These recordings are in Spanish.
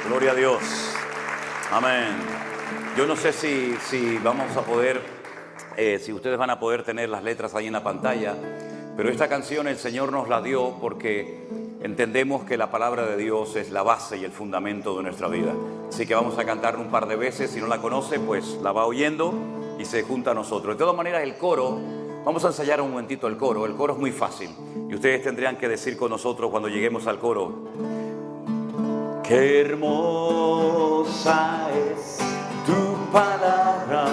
Gloria a Dios. Amén. Yo no sé si vamos a poder, si ustedes van a poder tener las letras ahí en la pantalla, pero esta canción el Señor nos la dio porque entendemos que la palabra de Dios es la base y el fundamento de nuestra vida. Así que vamos a cantarla un par de veces. Si no la conoce, pues la va oyendo y se junta a nosotros. De todas maneras, el coro, vamos a ensayar un momentito el coro. El coro es muy fácil y ustedes tendrían que decir con nosotros cuando lleguemos al coro: qué hermosa es tu palabra,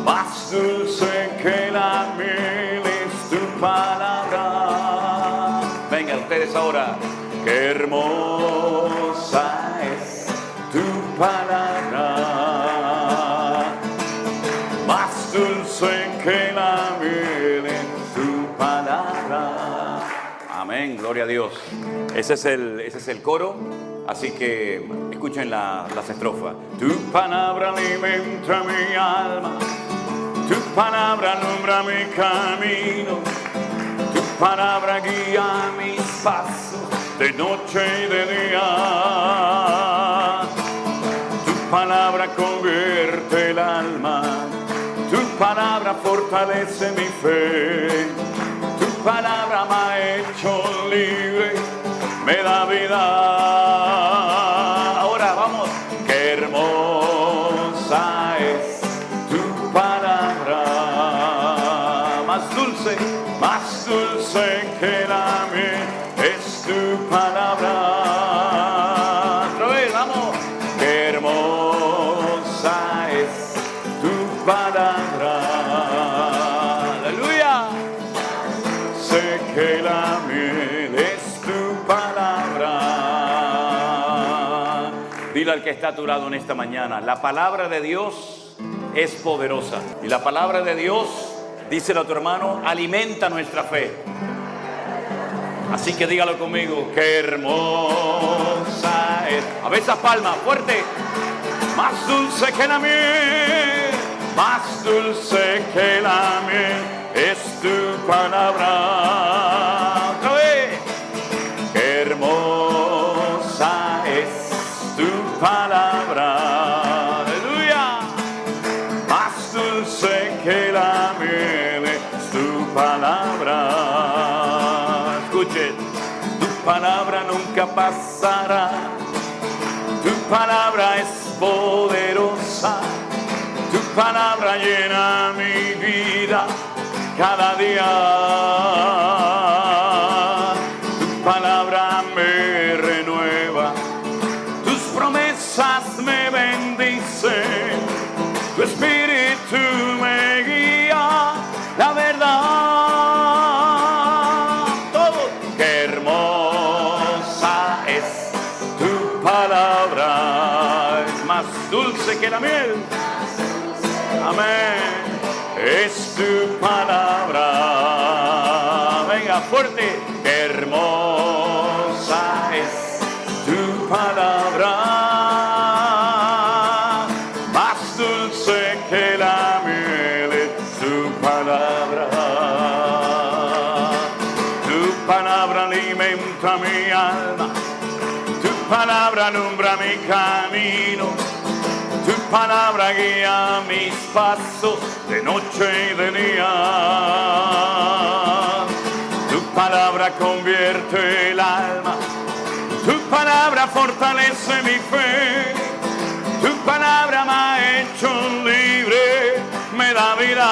más dulce que la miel es tu palabra. Venga, ustedes ahora. Qué hermosa es tu palabra, más dulce que la miel es tu palabra. Amén, gloria a Dios. Ese es el coro, así que escuchen las estrofas. Tu palabra alimenta mi alma, tu palabra alumbra mi camino, tu palabra guía mis pasos de noche y de día. Tu palabra convierte el alma, tu palabra fortalece mi fe, tu palabra me ha hecho libre, me da vida. Ahora vamos. Qué hermosa es tu palabra, más dulce que la miel es tu palabra. Otra vez, vamos. Qué hermosa es tu palabra. Aleluya. Sé que la miel es tu palabra. Dile al que está a tu lado en esta mañana: la palabra de Dios es poderosa. Y la palabra de Dios, díselo a tu hermano, alimenta nuestra fe. Así que dígalo conmigo: qué hermosa es. A ver esas palmas, fuerte. Más dulce que la miel, más dulce que la miel es tu palabra. Otra vez. Qué hermosa es tu palabra. Aleluya. Más dulce que la miel es tu palabra. Escuche, tu palabra nunca pasará, tu palabra es poderosa, tu palabra llena mi vida cada día, tu palabra me renueva, tus promesas me bendicen, tu espíritu me guía, la verdad. Qué hermosa es tu palabra, es más dulce que la miel. Amén. Es tu palabra. Venga, fuerte. Qué hermosa es tu palabra, más dulce que la miel es tu palabra. Tu palabra alimenta mi alma, tu palabra alumbra mi camino, tu palabra guía mis pasos de noche y de día. Tu palabra convierte el alma, tu palabra fortalece mi fe, tu palabra me ha hecho libre, me da vida.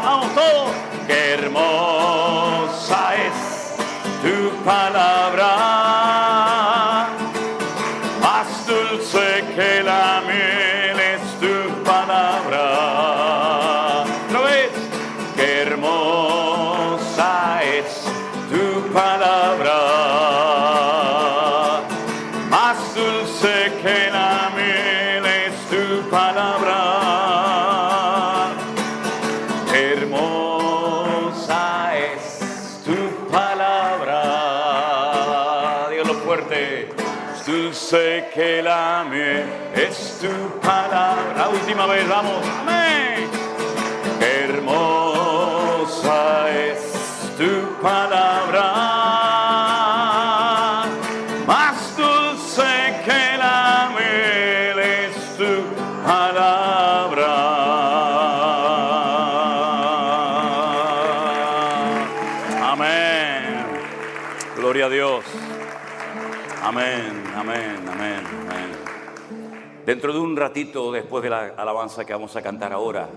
Vamos todos. Qué hermosa es tu palabra, más dulce que la miel es tu palabra. ¿Lo ves? Qué hermosa es tu palabra, más dulce que la miel es tu palabra. Qué hermosa es tu palabra. Dígalo fuerte. Dulce que la miel es tu palabra. La última vez, vamos. Amén. Qué hermosa es tu palabra, Gloria a Dios. Amén, amén, amén, amén. Dentro de un ratito, después de la alabanza que vamos a cantar ahora,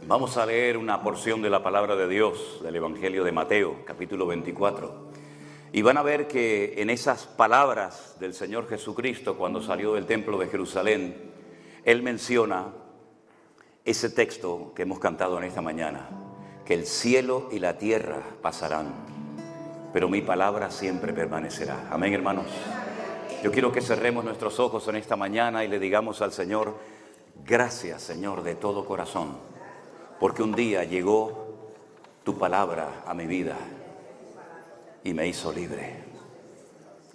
vamos a leer una porción de la palabra de Dios, del Evangelio de Mateo, capítulo 24. Y van a ver que en esas palabras del Señor Jesucristo, cuando salió del templo de Jerusalén, Él menciona ese texto que hemos cantado en esta mañana, que el cielo y la tierra pasarán, pero mi palabra siempre permanecerá. Amén, hermanos. Yo quiero que cerremos nuestros ojos en esta mañana y le digamos al Señor: gracias, Señor, de todo corazón, porque un día llegó tu palabra a mi vida y me hizo libre.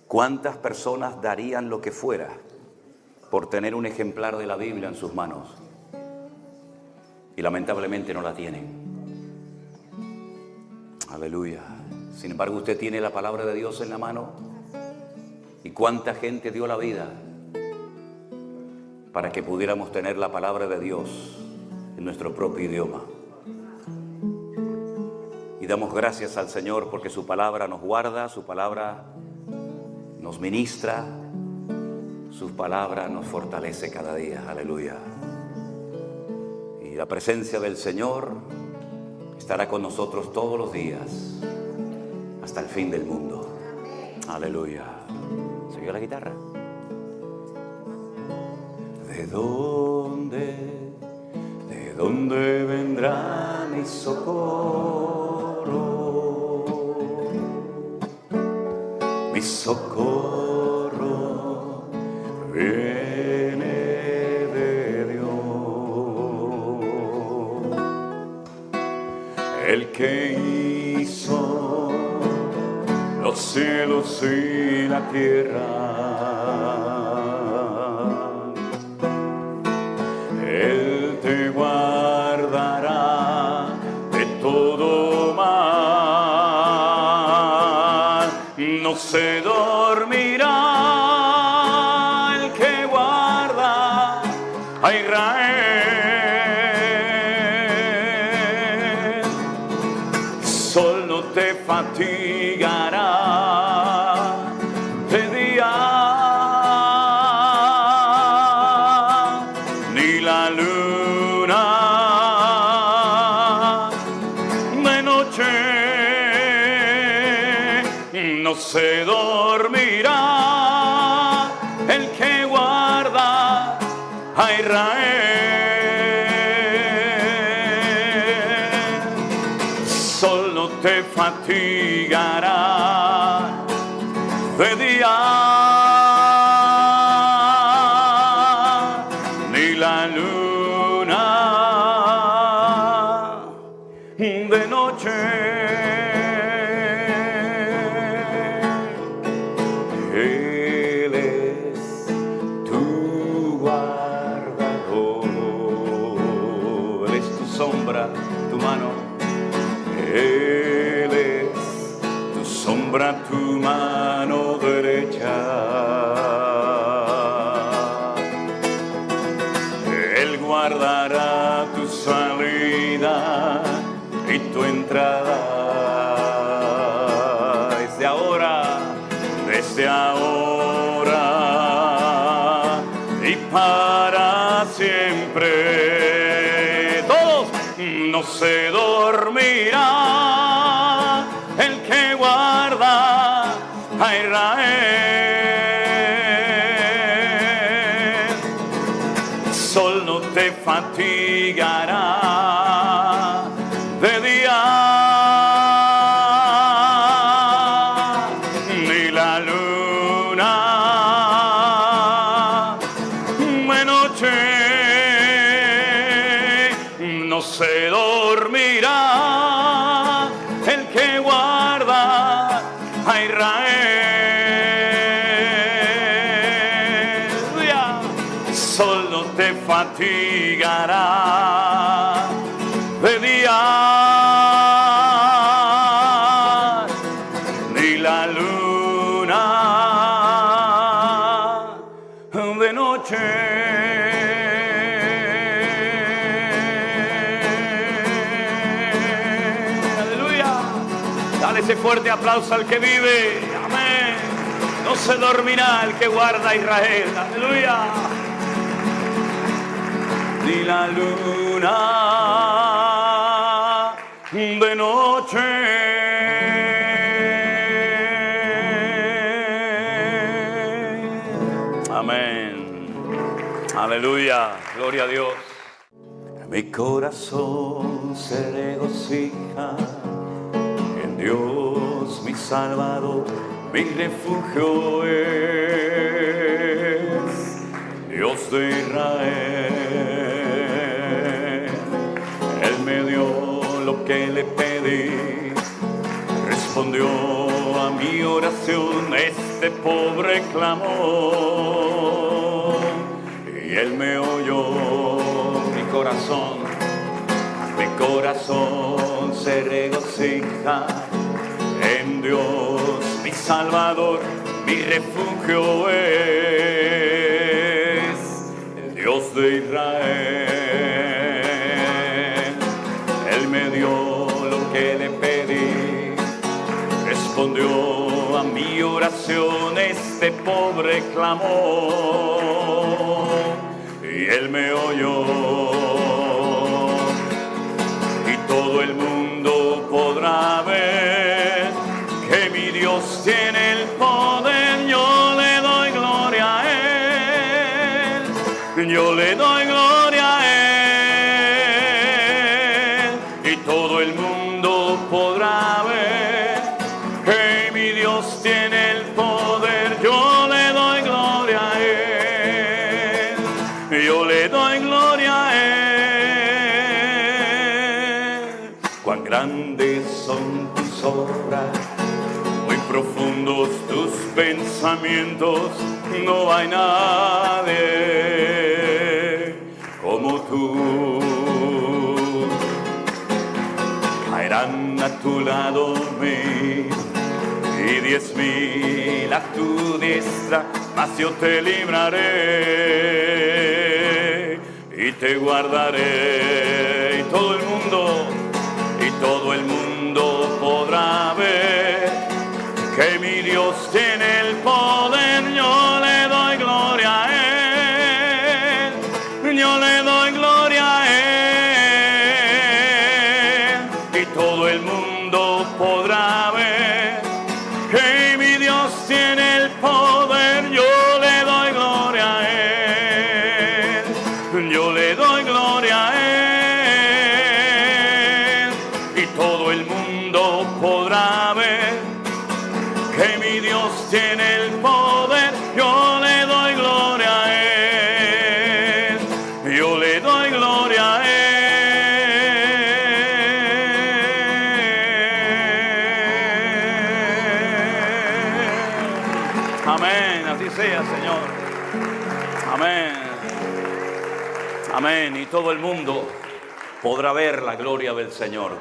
¿Cuántas personas darían lo que fuera por tener un ejemplar de la Biblia en sus manos? Y lamentablemente no la tienen. Aleluya. Sin embargo, usted tiene la palabra de Dios en la mano. ¿Y cuánta gente dio la vida para que pudiéramos tener la palabra de Dios en nuestro propio idioma? Y damos gracias al Señor porque su palabra nos guarda, su palabra nos ministra, su palabra nos fortalece cada día. Aleluya. Y la presencia del Señor estará con nosotros todos los días hasta el fin del mundo. Aleluya. ¿Se oyó la guitarra? ¿De dónde vendrá mi socorro? Mi socorro viene de Dios, el que hizo los cielos y la tierra. Él te guardará de todo mal, no se dormirá el que guarda a Israel. Sol no te fatigará de día, ni la luna de noche. No se dormirá el que guarda a Israel. Sol no te fatigará de día, ni la luna de noche. Él es tu guardador, Él es tu sombra, tu mano. Él es tu sombra, tu mano derecha. Él guardará tu salida y tu entrada. Desde ahora y para siempre. Todos. No se dormirá el que guarda a Israel. Sol no te fatigará de día, ni la luna de noche. No se dormirá el que guarda a Israel. Sol no te fatigará de día, ni la luna de noche. Dale ese fuerte aplauso al que vive. Amén. No se dormirá el que guarda a Israel. Aleluya. Ni la luna de noche, amén, aleluya, gloria a Dios. Mi corazón se regocija en Dios, mi Salvador, mi refugio es Dios de Israel. Él me dio lo que le pedí, respondió a mi oración este pobre clamor, y Él me oyó. Mi corazón se regocija en Dios, mi Salvador, mi refugio es el Dios de Israel. Él me dio lo que le pedí, respondió a mi oración este pobre clamor, y Él me oyó. Y todo el mundo podrá ver que mi Dios tiene el poder. Yo le doy gloria a Él, yo le doy gloria a Él. Y todo el mundo podrá ver que mi Dios tiene el poder. Yo le doy gloria a Él, yo le doy gloria a Él. Cuán grandes son tus obras, muy profundos tus pensamientos. No hay nadie como tú. Caerán a tu lado 1000 y 10.000 a tu diestra, mas yo te libraré y te guardaré. Y todo el mundo podrá ver que mi Dios tiene el poder. Yo le doy gloria a Él, yo le doy gloria a Él. Y todo el mundo podrá ver que mi Dios tiene el poder. Yo le doy gloria a Él, yo le doy gloria a Él. Y todo el mundo podrá ver que mi Dios tiene el poder. Yo le doy gloria a Él, yo le doy gloria a Él. Amén, así sea, Señor. Amén. Amén. Y todo el mundo podrá ver la gloria del Señor.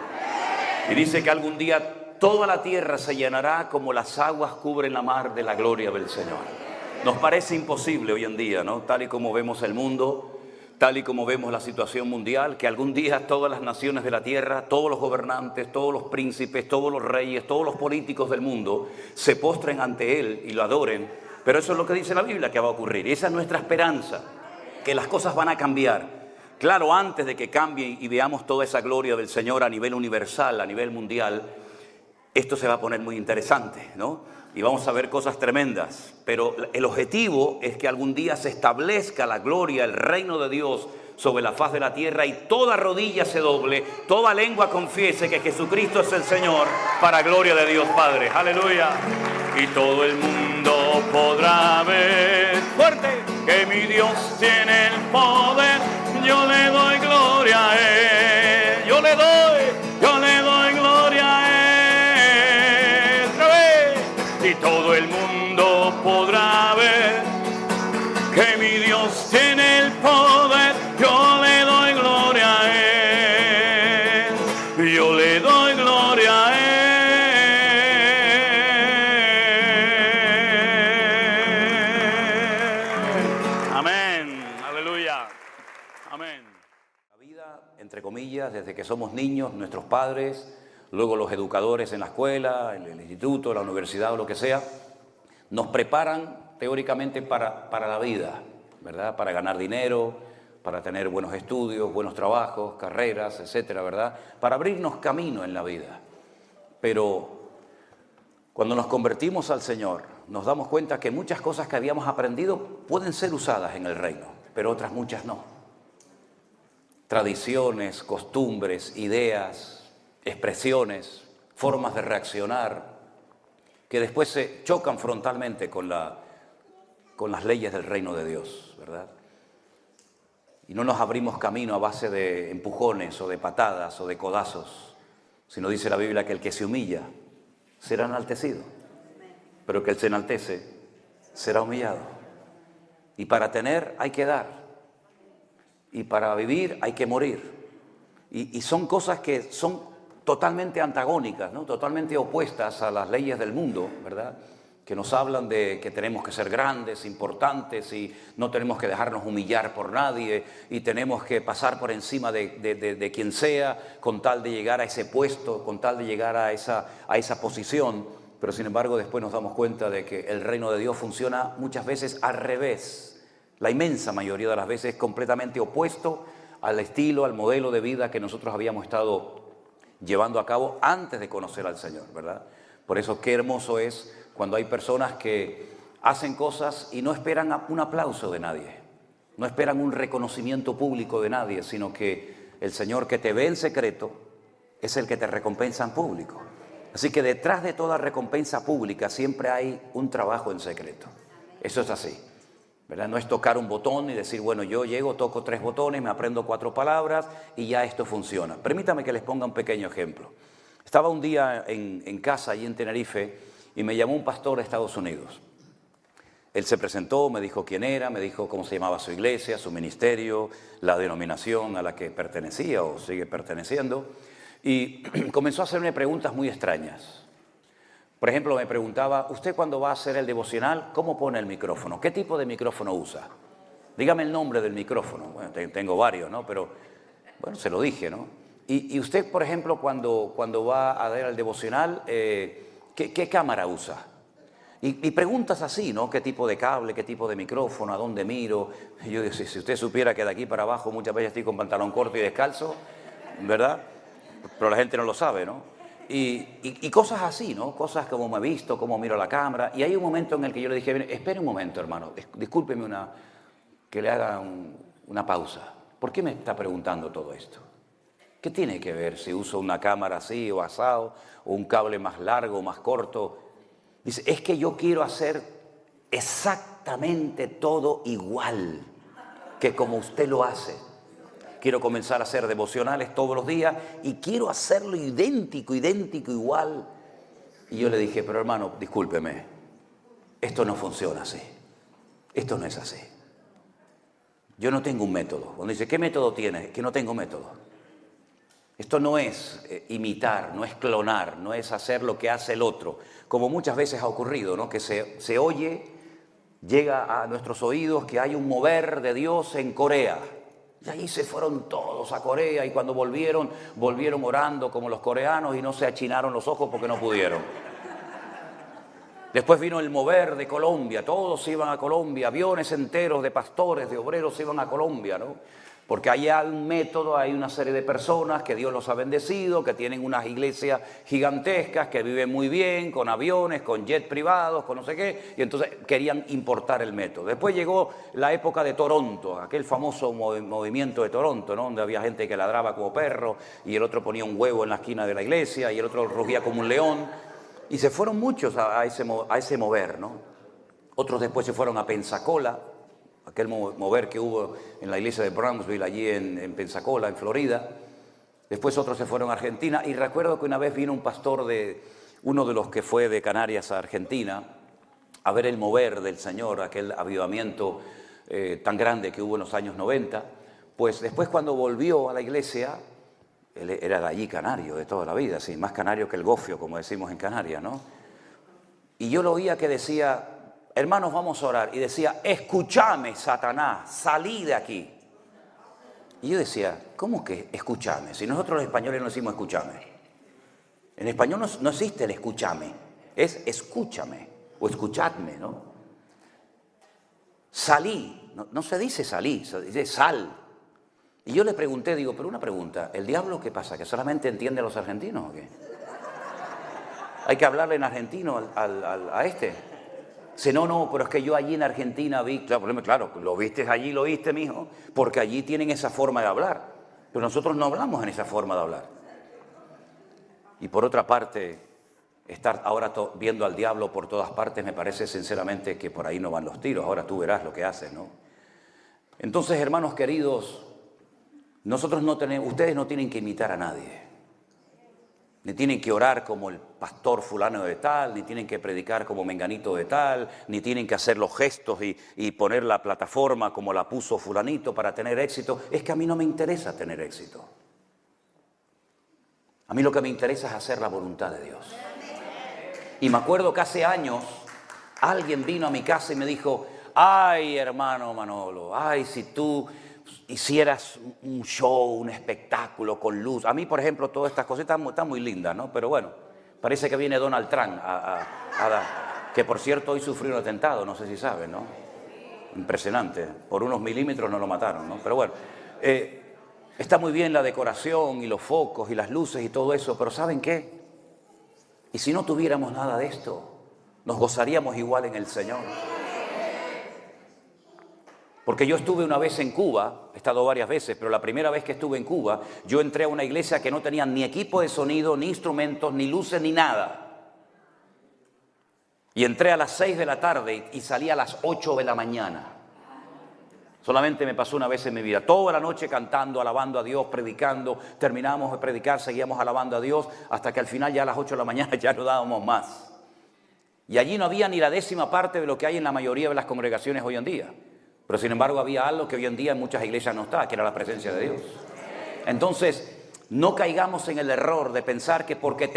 Y dice que algún día toda la tierra se llenará como las aguas cubren la mar de la gloria del Señor. Nos parece imposible hoy en día, ¿no? Tal y como vemos el mundo, tal y como vemos la situación mundial, que algún día todas las naciones de la tierra, todos los gobernantes, todos los príncipes, todos los reyes, todos los políticos del mundo se postren ante Él y lo adoren. Pero eso es lo que dice la Biblia que va a ocurrir. Y esa es nuestra esperanza, que las cosas van a cambiar. Claro, antes de que cambie y veamos toda esa gloria del Señor a nivel universal, a nivel mundial, esto se va a poner muy interesante, ¿no? Y vamos a ver cosas tremendas. Pero el objetivo es que algún día se establezca la gloria, el reino de Dios sobre la faz de la tierra y toda rodilla se doble, toda lengua confiese que Jesucristo es el Señor, para gloria de Dios Padre. ¡Aleluya! Y todo el mundo podrá ver fuerte que mi Dios tiene el poder. Yo le doy gloria a Él, yo le doy gloria a Él. Otra vez. Y todo el mundo podrá ver que mi Dios tiene el poder. Yo le doy gloria a Él, yo le doy gloria a Él. Amén, aleluya, amén. La vida, entre comillas, desde que somos niños, nuestros padres luego los educadores en la escuela, en el instituto, la universidad o lo que sea, nos preparan teóricamente para la vida, ¿verdad? Para ganar dinero, para tener buenos estudios, buenos trabajos, carreras, etcétera, ¿verdad? Para abrirnos camino en la vida. Pero cuando nos convertimos al Señor, nos damos cuenta que muchas cosas que habíamos aprendido pueden ser usadas en el reino, pero otras muchas no. Tradiciones, costumbres, ideas, expresiones, formas de reaccionar, que después se chocan frontalmente con las leyes del reino de Dios, ¿verdad? Y no nos abrimos camino a base de empujones o de patadas o de codazos, sino dice la Biblia que el que se humilla será enaltecido, pero que el se enaltece será humillado. Y para tener hay que dar, y para vivir hay que morir. Y son cosas que son totalmente antagónicas, ¿no? Totalmente opuestas a las leyes del mundo, ¿verdad? Que nos hablan de que tenemos que ser grandes, importantes y no tenemos que dejarnos humillar por nadie y tenemos que pasar por encima de quien sea con tal de llegar a ese puesto, con tal de llegar a esa posición. Pero sin embargo después nos damos cuenta de que el reino de Dios funciona muchas veces al revés. La inmensa mayoría de las veces completamente opuesto al estilo, al modelo de vida que nosotros habíamos estado llevando a cabo antes de conocer al Señor, ¿verdad? Por eso qué hermoso es cuando hay personas que hacen cosas y no esperan un aplauso de nadie, no esperan un reconocimiento público de nadie, sino que el Señor que te ve en secreto es el que te recompensa en público. Así que detrás de toda recompensa pública siempre hay un trabajo en secreto. Eso es así, ¿verdad? No es tocar un botón y decir, bueno, yo llego, toco 3 botones, me aprendo 4 palabras y ya esto funciona. Permítame que les ponga un pequeño ejemplo. Estaba un día en casa, allí en Tenerife, y me llamó un pastor de Estados Unidos. Él se presentó, me dijo quién era, me dijo cómo se llamaba su iglesia, su ministerio, la denominación a la que pertenecía o sigue perteneciendo, y comenzó a hacerme preguntas muy extrañas. Por ejemplo, me preguntaba, ¿usted cuando va a hacer el devocional, cómo pone el micrófono? ¿Qué tipo de micrófono usa? Dígame el nombre del micrófono. Bueno, tengo varios, ¿no? Pero, bueno, se lo dije, ¿no? Y usted, por ejemplo, cuando va a dar el devocional, ¿qué cámara usa? Y preguntas así, ¿no? ¿Qué tipo de cable, qué tipo de micrófono, a dónde miro? Y yo digo, si usted supiera que de aquí para abajo muchas veces estoy con pantalón corto y descalzo, ¿verdad? Pero la gente no lo sabe, ¿no? Y cosas así, ¿no? Cosas como me he visto, cómo miro la cámara. Y hay un momento en el que yo le dije, espere un momento, hermano, discúlpeme que le haga una pausa. ¿Por qué me está preguntando todo esto? ¿Qué tiene que ver si uso una cámara así o asado, o un cable más largo o más corto? Dice, es que yo quiero hacer exactamente todo igual que como usted lo hace. Quiero comenzar a hacer devocionales todos los días y quiero hacerlo idéntico, igual. Y yo le dije, pero hermano, discúlpeme, esto no funciona así. Esto no es así. Yo no tengo un método. Cuando dice, ¿qué método tiene? Es que no tengo método. Esto no es imitar, no es clonar, no es hacer lo que hace el otro, como muchas veces ha ocurrido, ¿no? Que se oye, llega a nuestros oídos que hay un mover de Dios en Corea. Y ahí se fueron todos a Corea y cuando volvieron orando como los coreanos y no se achinaron los ojos porque no pudieron. Después vino el mover de Colombia, todos iban a Colombia, aviones enteros de pastores, de obreros iban a Colombia, ¿no? Porque hay un método, hay una serie de personas que Dios los ha bendecido, que tienen unas iglesias gigantescas, que viven muy bien, con aviones, con jets privados, con no sé qué, y entonces querían importar el método. Después llegó la época de Toronto, aquel famoso movimiento de Toronto, ¿no? Donde había gente que ladraba como perro, y el otro ponía un huevo en la esquina de la iglesia, y el otro rugía como un león, y se fueron muchos a ese mover, ¿no? Otros después se fueron a Pensacola, aquel mover que hubo en la iglesia de Brownsville, allí en Pensacola, en Florida. Después otros se fueron a Argentina. Y recuerdo que una vez vino un pastor uno de los que fue de Canarias a Argentina, a ver el mover del Señor, aquel avivamiento tan grande que hubo en los años 90. Pues después cuando volvió a la iglesia, él era de allí canario, de toda la vida, sí, más canario que el gofio, como decimos en Canarias, ¿no? Y yo lo oía que decía, hermanos, vamos a orar. Y decía, escúchame, Satanás, salí de aquí. Y yo decía, ¿cómo que escúchame? Si nosotros los españoles no decimos escúchame. En español no existe el escúchame, es escúchame o escuchadme, ¿no? Salí, no se dice salí, se dice sal. Y yo le pregunté, digo, pero una pregunta, ¿el diablo qué pasa? ¿Que solamente entiende a los argentinos o qué? ¿Hay que hablarle en argentino a este? Dice, no, pero es que yo allí en Argentina vi, claro, lo viste allí, lo oíste, mijo, porque allí tienen esa forma de hablar. Pero nosotros no hablamos en esa forma de hablar. Y por otra parte, estar ahora viendo al diablo por todas partes, me parece sinceramente que por ahí no van los tiros. Ahora tú verás lo que haces, ¿no? Entonces, hermanos queridos, ustedes no tienen que imitar a nadie. Ni tienen que orar como el pastor fulano de tal, ni tienen que predicar como menganito de tal, ni tienen que hacer los gestos y poner la plataforma como la puso fulanito para tener éxito. Es que a mí no me interesa tener éxito. A mí lo que me interesa es hacer la voluntad de Dios. Y me acuerdo que hace años alguien vino a mi casa y me dijo, ay, hermano Manolo, ay, si tú hicieras un show, un espectáculo con luz. A mí, por ejemplo, todas estas cositas están muy lindas, ¿no? Pero bueno, parece que viene Donald Trump que por cierto hoy sufrió un atentado, no sé si saben, ¿no? Impresionante, por unos milímetros no lo mataron, ¿no? Pero bueno, está muy bien la decoración y los focos y las luces y todo eso, pero ¿saben qué? Y si no tuviéramos nada de esto, nos gozaríamos igual en el Señor. Porque yo estuve una vez en Cuba, he estado varias veces, pero la primera vez que estuve en Cuba, yo entré a una iglesia que no tenía ni equipo de sonido, ni instrumentos, ni luces, ni nada. Y entré a las 6 de la tarde y salí a las 8 de la mañana. Solamente me pasó una vez en mi vida. Toda la noche cantando, alabando a Dios, predicando. Terminábamos de predicar, seguíamos alabando a Dios, hasta que al final ya a las 8 de la mañana ya no dábamos más. Y allí no había ni la 10ª parte de lo que hay en la mayoría de las congregaciones hoy en día. Pero sin embargo había algo que hoy en día en muchas iglesias no está, que era la presencia de Dios. Entonces, no caigamos en el error de pensar que porque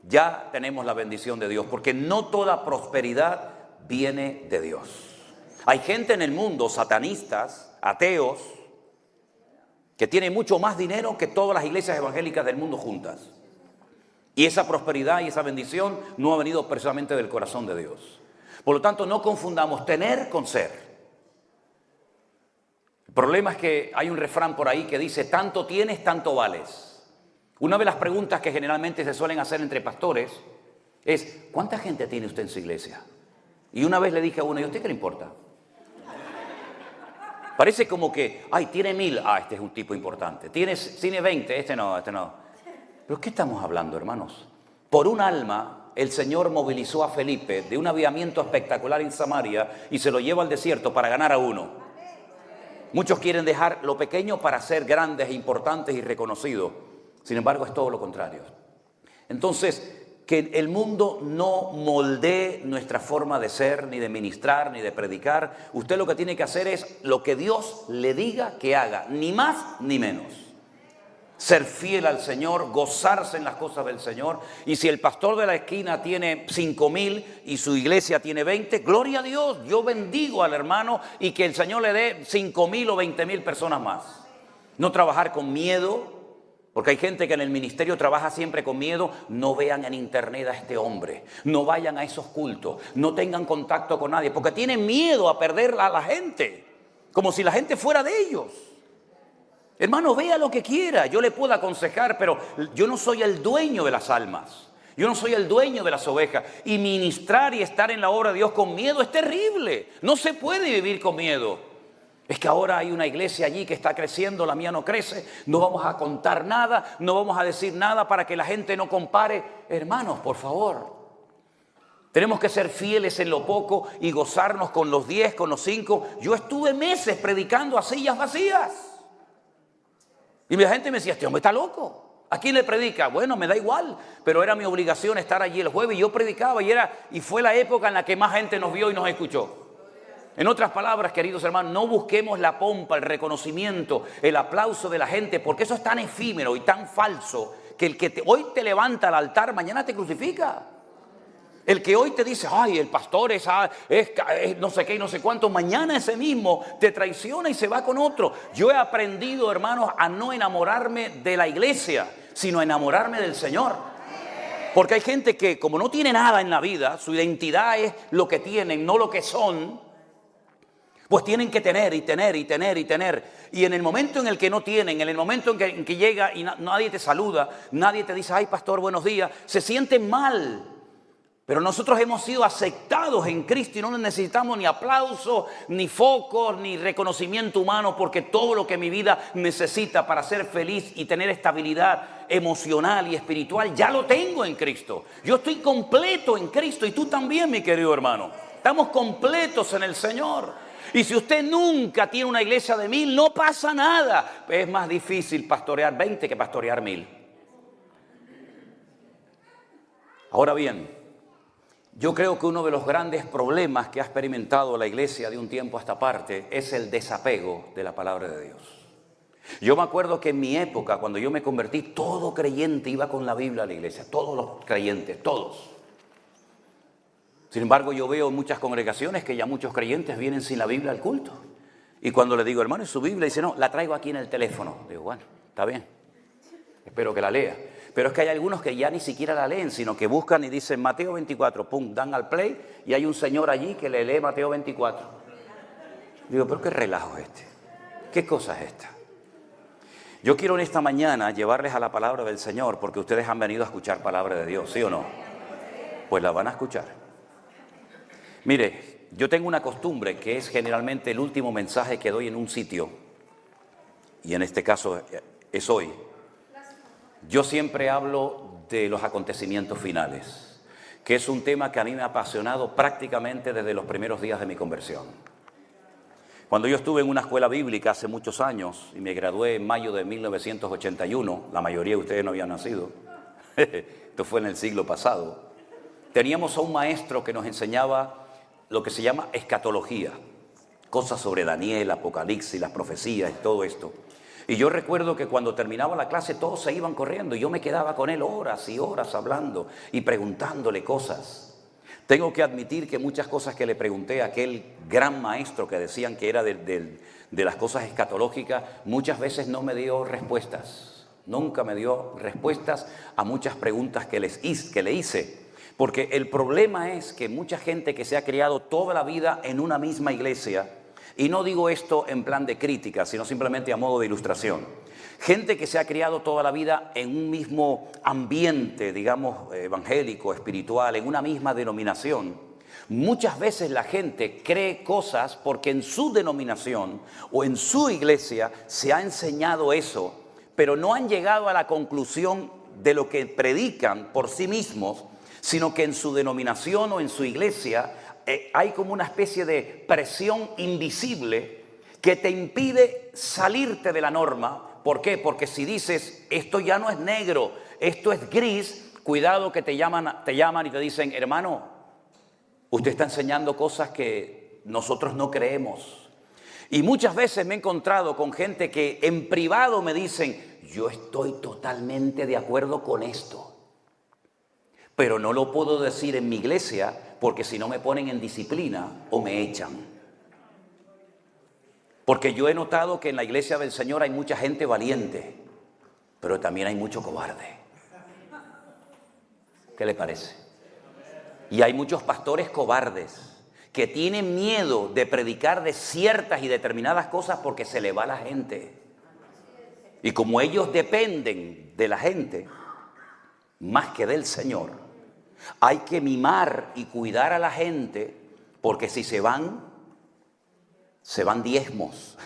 ya tenemos la bendición de Dios, porque no toda prosperidad viene de Dios. Hay gente en el mundo, satanistas, ateos, que tienen mucho más dinero que todas las iglesias evangélicas del mundo juntas. Y esa prosperidad y esa bendición no ha venido precisamente del corazón de Dios. Por lo tanto, no confundamos tener con ser. El problema es que hay un refrán por ahí que dice, tanto tienes, tanto vales. Una de las preguntas que generalmente se suelen hacer entre pastores es, ¿cuánta gente tiene usted en su iglesia? Y una vez le dije a uno, ¿y a usted qué le importa? Parece como que, ay, tiene 1000, este es un tipo importante. Tiene 20, este no. ¿Pero qué estamos hablando, hermanos? Por un alma, el Señor movilizó a Felipe de un avivamiento espectacular en Samaria y se lo lleva al desierto para ganar a uno. Muchos quieren dejar lo pequeño para ser grandes, importantes y reconocidos. Sin embargo, es todo lo contrario. Entonces, que el mundo no moldee nuestra forma de ser, ni de ministrar, ni de predicar. Usted lo que tiene que hacer es lo que Dios le diga que haga, ni más ni menos. Ser fiel al Señor, gozarse en las cosas del Señor. Y si el pastor de la esquina tiene 5,000 y su iglesia tiene 20, gloria a Dios, yo bendigo al hermano y que el Señor le dé 5,000 o 20,000 personas más. No trabajar con miedo, porque hay gente que en el ministerio trabaja siempre con miedo. No vean en internet a este hombre, no vayan a esos cultos, no tengan contacto con nadie, porque tienen miedo a perder a la gente, como si la gente fuera de ellos. Hermano, vea lo que quiera, yo le puedo aconsejar, pero yo no soy el dueño de las almas, yo no soy el dueño de las ovejas. Y ministrar y estar en la obra de Dios con miedo es terrible, no se puede vivir con miedo. Es que ahora hay una iglesia allí que está creciendo, la mía no crece, no vamos a contar nada, no vamos a decir nada para que la gente no compare. Hermanos, por favor, tenemos que ser fieles en lo poco y gozarnos con los 10, con los 5. Yo estuve meses predicando a sillas vacías. Y la gente me decía, este hombre está loco. ¿A quién le predica? Bueno, me da igual, pero era mi obligación estar allí el jueves y yo predicaba y fue la época en la que más gente nos vio y nos escuchó. En otras palabras, queridos hermanos, no busquemos la pompa, el reconocimiento, el aplauso de la gente, porque eso es tan efímero y tan falso que el que hoy te levanta al altar, mañana te crucifica. El que hoy te dice, ay, el pastor es no sé qué y no sé cuánto, mañana ese mismo te traiciona y se va con otro. Yo he aprendido, hermanos, a no enamorarme de la iglesia, sino a enamorarme del Señor. Porque hay gente que como no tiene nada en la vida, su identidad es lo que tienen, no lo que son, pues tienen que tener y tener y tener y tener. Y en el momento en el que no tienen, en el momento en que llega y nadie te saluda, nadie te dice, ay pastor, buenos días, se sienten mal. Pero nosotros hemos sido aceptados en Cristo y no necesitamos ni aplausos, ni focos, ni reconocimiento humano, porque todo lo que mi vida necesita para ser feliz y tener estabilidad emocional y espiritual, ya lo tengo en Cristo. Yo estoy completo en Cristo y tú también, mi querido hermano. Estamos completos en el Señor. Y si usted nunca tiene una iglesia de 1000, no pasa nada. Es más difícil pastorear 20 que pastorear 1000. Ahora bien, yo creo que uno de los grandes problemas que ha experimentado la iglesia de un tiempo a esta parte es el desapego de la palabra de Dios. Yo me acuerdo que en mi época, cuando yo me convertí, todo creyente iba con la Biblia a la iglesia, todos los creyentes, todos. Sin embargo, yo veo en muchas congregaciones que ya muchos creyentes vienen sin la Biblia al culto. Y cuando le digo, hermano, ¿es su Biblia? Dice, no, la traigo aquí en el teléfono. Digo, bueno, está bien, espero que la lea. Pero es que hay algunos que ya ni siquiera la leen, sino que buscan y dicen Mateo 24, pum, dan al play y hay un señor allí que le lee Mateo 24. Digo, pero qué relajo es este, qué cosa es esta. Yo quiero en esta mañana llevarles a la palabra del Señor porque ustedes han venido a escuchar palabra de Dios, ¿sí o no? Pues la van a escuchar. Mire, yo tengo una costumbre que es generalmente el último mensaje que doy en un sitio, y en este caso es hoy. Yo siempre hablo de los acontecimientos finales, que es un tema que a mí me ha apasionado prácticamente desde los primeros días de mi conversión. Cuando yo estuve en una escuela bíblica hace muchos años y me gradué en mayo de 1981, la mayoría de ustedes no habían nacido, esto fue en el siglo pasado, teníamos a un maestro que nos enseñaba lo que se llama escatología, cosas sobre Daniel, Apocalipsis, las profecías y todo esto. Y yo recuerdo que cuando terminaba la clase todos se iban corriendo y yo me quedaba con él horas y horas hablando y preguntándole cosas. Tengo que admitir que muchas cosas que le pregunté a aquel gran maestro que decían que era de las cosas escatológicas, muchas veces no me dio respuestas. Nunca me dio respuestas a muchas preguntas que le hice. Porque el problema es que mucha gente que se ha criado toda la vida en una misma iglesia, y no digo esto en plan de crítica, sino simplemente a modo de ilustración. Gente que se ha criado toda la vida en un mismo ambiente, digamos, evangélico, espiritual, en una misma denominación. Muchas veces la gente cree cosas porque en su denominación o en su iglesia se ha enseñado eso, pero no han llegado a la conclusión de lo que predican por sí mismos, sino que en su denominación o en su iglesia hay como una especie de presión invisible que te impide salirte de la norma. ¿Por qué? Porque si dices, esto ya no es negro, esto es gris, cuidado que te llaman y te dicen, hermano, usted está enseñando cosas que nosotros no creemos. Y muchas veces me he encontrado con gente que en privado me dicen, yo estoy totalmente de acuerdo con esto, pero no lo puedo decir en mi iglesia porque si no me ponen en disciplina o me echan. Porque yo he notado que en la iglesia del Señor hay mucha gente valiente, pero también hay mucho cobarde. ¿Qué le parece? Y hay muchos pastores cobardes que tienen miedo de predicar de ciertas y determinadas cosas porque se le va la gente. Y como ellos dependen de la gente más que del Señor, hay que mimar y cuidar a la gente porque si se van diezmos,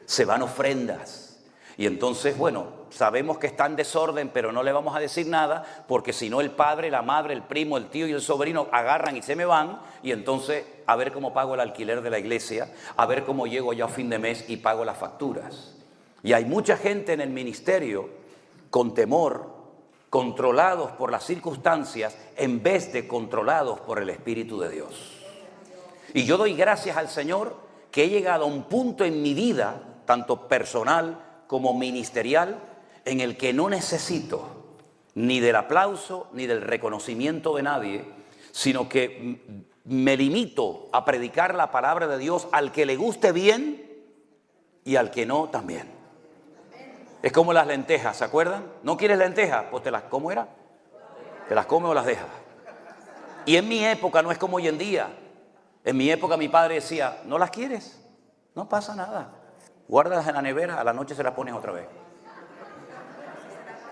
se van ofrendas. Y entonces, bueno, sabemos que está en desorden, pero no le vamos a decir nada porque si no el padre, la madre, el primo, el tío y el sobrino agarran y se me van y entonces a ver cómo pago el alquiler de la iglesia, a ver cómo llego yo a fin de mes y pago las facturas. Y hay mucha gente en el ministerio con temor, controlados por las circunstancias en vez de controlados por el Espíritu de Dios. Y yo doy gracias al Señor que he llegado a un punto en mi vida, tanto personal como ministerial, en el que no necesito ni del aplauso ni del reconocimiento de nadie, sino que me limito a predicar la palabra de Dios al que le guste bien y al que no también. Es como las lentejas, ¿se acuerdan? ¿No quieres lentejas? Pues te las, ¿cómo era? ¿Te las comes o las dejas? Y en mi época no es como hoy en día. En mi época mi padre decía, ¿no las quieres? No pasa nada. Guárdalas en la nevera, a la noche se las pones otra vez.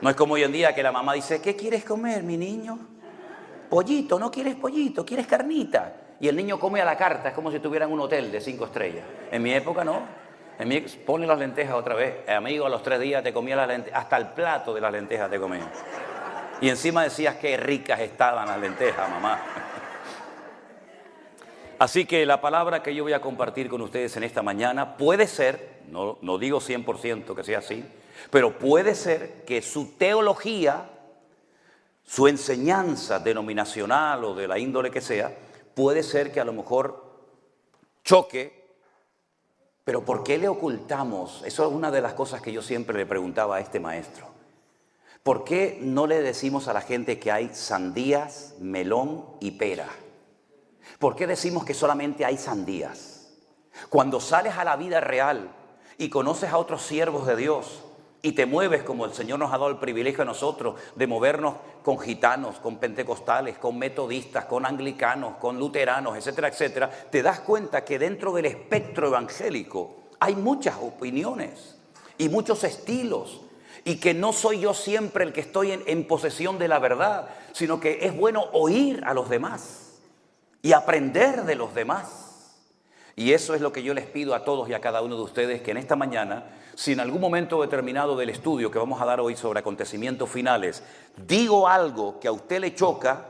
No es como hoy en día que la mamá dice, ¿qué quieres comer, mi niño? Pollito, ¿no quieres pollito? ¿Quieres carnita? Y el niño come a la carta, es como si tuviera en un hotel de 5 estrellas. En mi época no. En mi, ponle las lentejas otra vez. Amigo, a los 3 días te comía las lentejas, hasta el plato de las lentejas te comía. Y encima decías qué ricas estaban las lentejas, mamá. Así que la palabra que yo voy a compartir con ustedes en esta mañana puede ser, no digo 100% que sea así, pero puede ser que su teología, su enseñanza denominacional o de la índole que sea, puede ser que a lo mejor choque. Pero ¿por qué le ocultamos? Eso es una de las cosas que yo siempre le preguntaba a este maestro. ¿Por qué no le decimos a la gente que hay sandías, melón y pera? ¿Por qué decimos que solamente hay sandías? Cuando sales a la vida real y conoces a otros siervos de Dios y te mueves como el Señor nos ha dado el privilegio a nosotros de movernos con gitanos, con pentecostales, con metodistas, con anglicanos, con luteranos, etcétera, etcétera, te das cuenta que dentro del espectro evangélico hay muchas opiniones y muchos estilos y que no soy yo siempre el que estoy en posesión de la verdad, sino que es bueno oír a los demás y aprender de los demás. Y eso es lo que yo les pido a todos y a cada uno de ustedes, que en esta mañana, si en algún momento determinado del estudio que vamos a dar hoy sobre acontecimientos finales, digo algo que a usted le choca,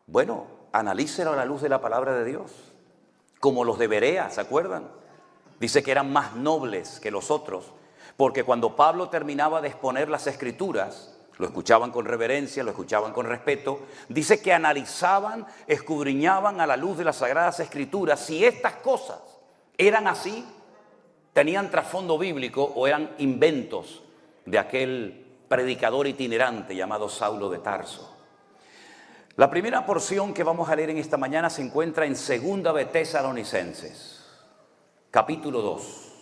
bueno, analícelo a la luz de la palabra de Dios. Como los de Berea, ¿se acuerdan? Dice que eran más nobles que los otros, porque cuando Pablo terminaba de exponer las Escrituras, lo escuchaban con reverencia, lo escuchaban con respeto. Dice que analizaban, escudriñaban a la luz de las Sagradas Escrituras si estas cosas eran así, tenían trasfondo bíblico o eran inventos de aquel predicador itinerante llamado Saulo de Tarso. La primera porción que vamos a leer en esta mañana se encuentra en Segunda de Tesalonicenses, capítulo 2.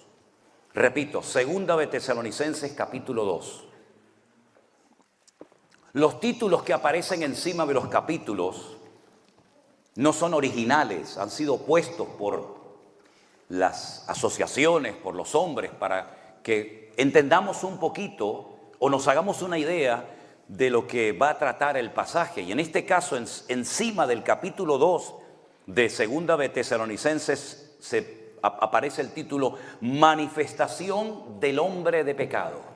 Repito, Segunda de Tesalonicenses, capítulo 2. Los títulos que aparecen encima de los capítulos no son originales, han sido puestos por las asociaciones, por los hombres, para que entendamos un poquito o nos hagamos una idea de lo que va a tratar el pasaje. Y en este caso, encima del capítulo 2 de Segunda de Tesalonicenses aparece el título Manifestación del hombre de pecado.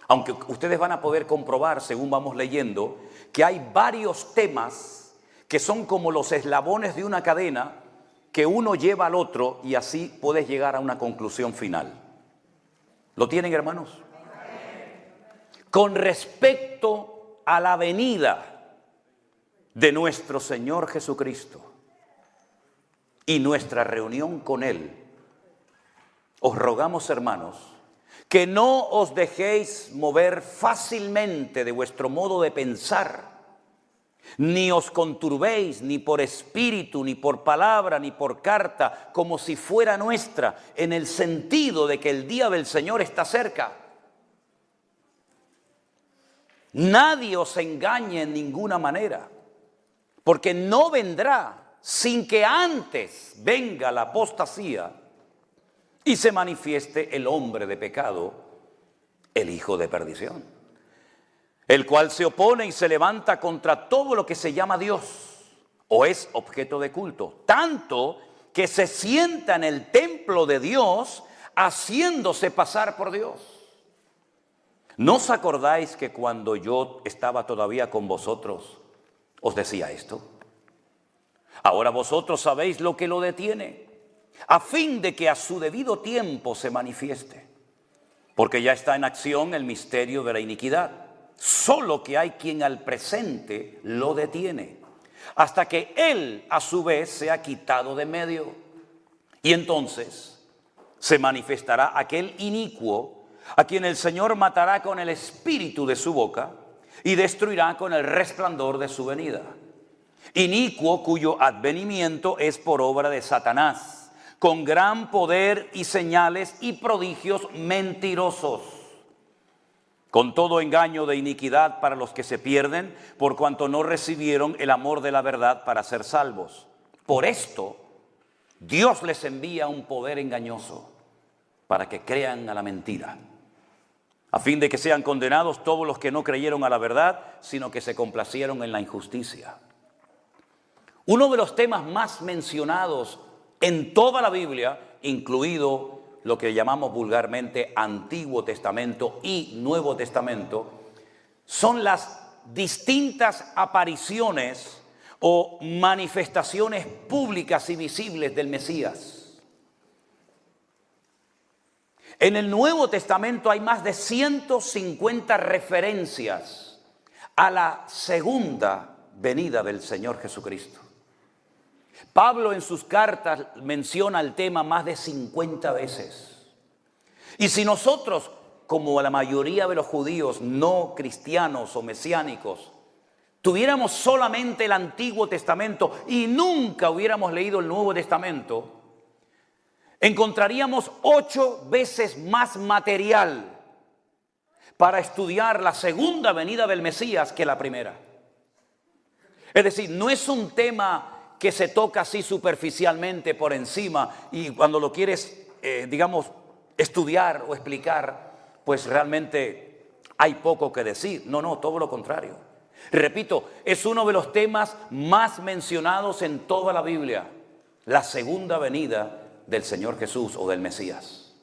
Aunque ustedes van a poder comprobar, según vamos leyendo, que hay varios temas que son como los eslabones de una cadena que uno lleva al otro y así puedes llegar a una conclusión final. ¿Lo tienen, hermanos? Con respecto a la venida de nuestro Señor Jesucristo y nuestra reunión con Él, os rogamos, hermanos, que no os dejéis mover fácilmente de vuestro modo de pensar, ni os conturbéis ni por espíritu, ni por palabra, ni por carta, como si fuera nuestra, en el sentido de que el día del Señor está cerca. Nadie os engañe en ninguna manera, porque no vendrá sin que antes venga la apostasía y se manifieste el hombre de pecado, el hijo de perdición, el cual se opone y se levanta contra todo lo que se llama Dios o es objeto de culto, tanto que se sienta en el templo de Dios haciéndose pasar por Dios. ¿No os acordáis que cuando yo estaba todavía con vosotros os decía esto? Ahora vosotros sabéis lo que lo detiene, a fin de que a su debido tiempo se manifieste. Porque ya está en acción el misterio de la iniquidad, solo que hay quien al presente lo detiene, hasta que él a su vez sea quitado de medio. Y entonces se manifestará aquel inicuo, a quien el Señor matará con el espíritu de su boca y destruirá con el resplandor de su venida. Inicuo cuyo advenimiento es por obra de Satanás, con gran poder y señales y prodigios mentirosos, con todo engaño de iniquidad para los que se pierden, por cuanto no recibieron el amor de la verdad para ser salvos. Por esto, Dios les envía un poder engañoso para que crean a la mentira, a fin de que sean condenados todos los que no creyeron a la verdad, sino que se complacieron en la injusticia. Uno de los temas más mencionados en toda la Biblia, incluido lo que llamamos vulgarmente Antiguo Testamento y Nuevo Testamento, son las distintas apariciones o manifestaciones públicas y visibles del Mesías. En el Nuevo Testamento hay más de 150 referencias a la segunda venida del Señor Jesucristo. Pablo en sus cartas menciona el tema más de 50 veces. Y si nosotros, como la mayoría de los judíos no cristianos o mesiánicos, tuviéramos solamente el Antiguo Testamento y nunca hubiéramos leído el Nuevo Testamento, encontraríamos 8 veces más material para estudiar la segunda venida del Mesías que la primera. Es decir, no es un tema que se toca así superficialmente por encima y cuando lo quieres, estudiar o explicar, pues realmente hay poco que decir. No, todo lo contrario. Repito, es uno de los temas más mencionados en toda la Biblia, la segunda venida del Señor Jesús o del Mesías.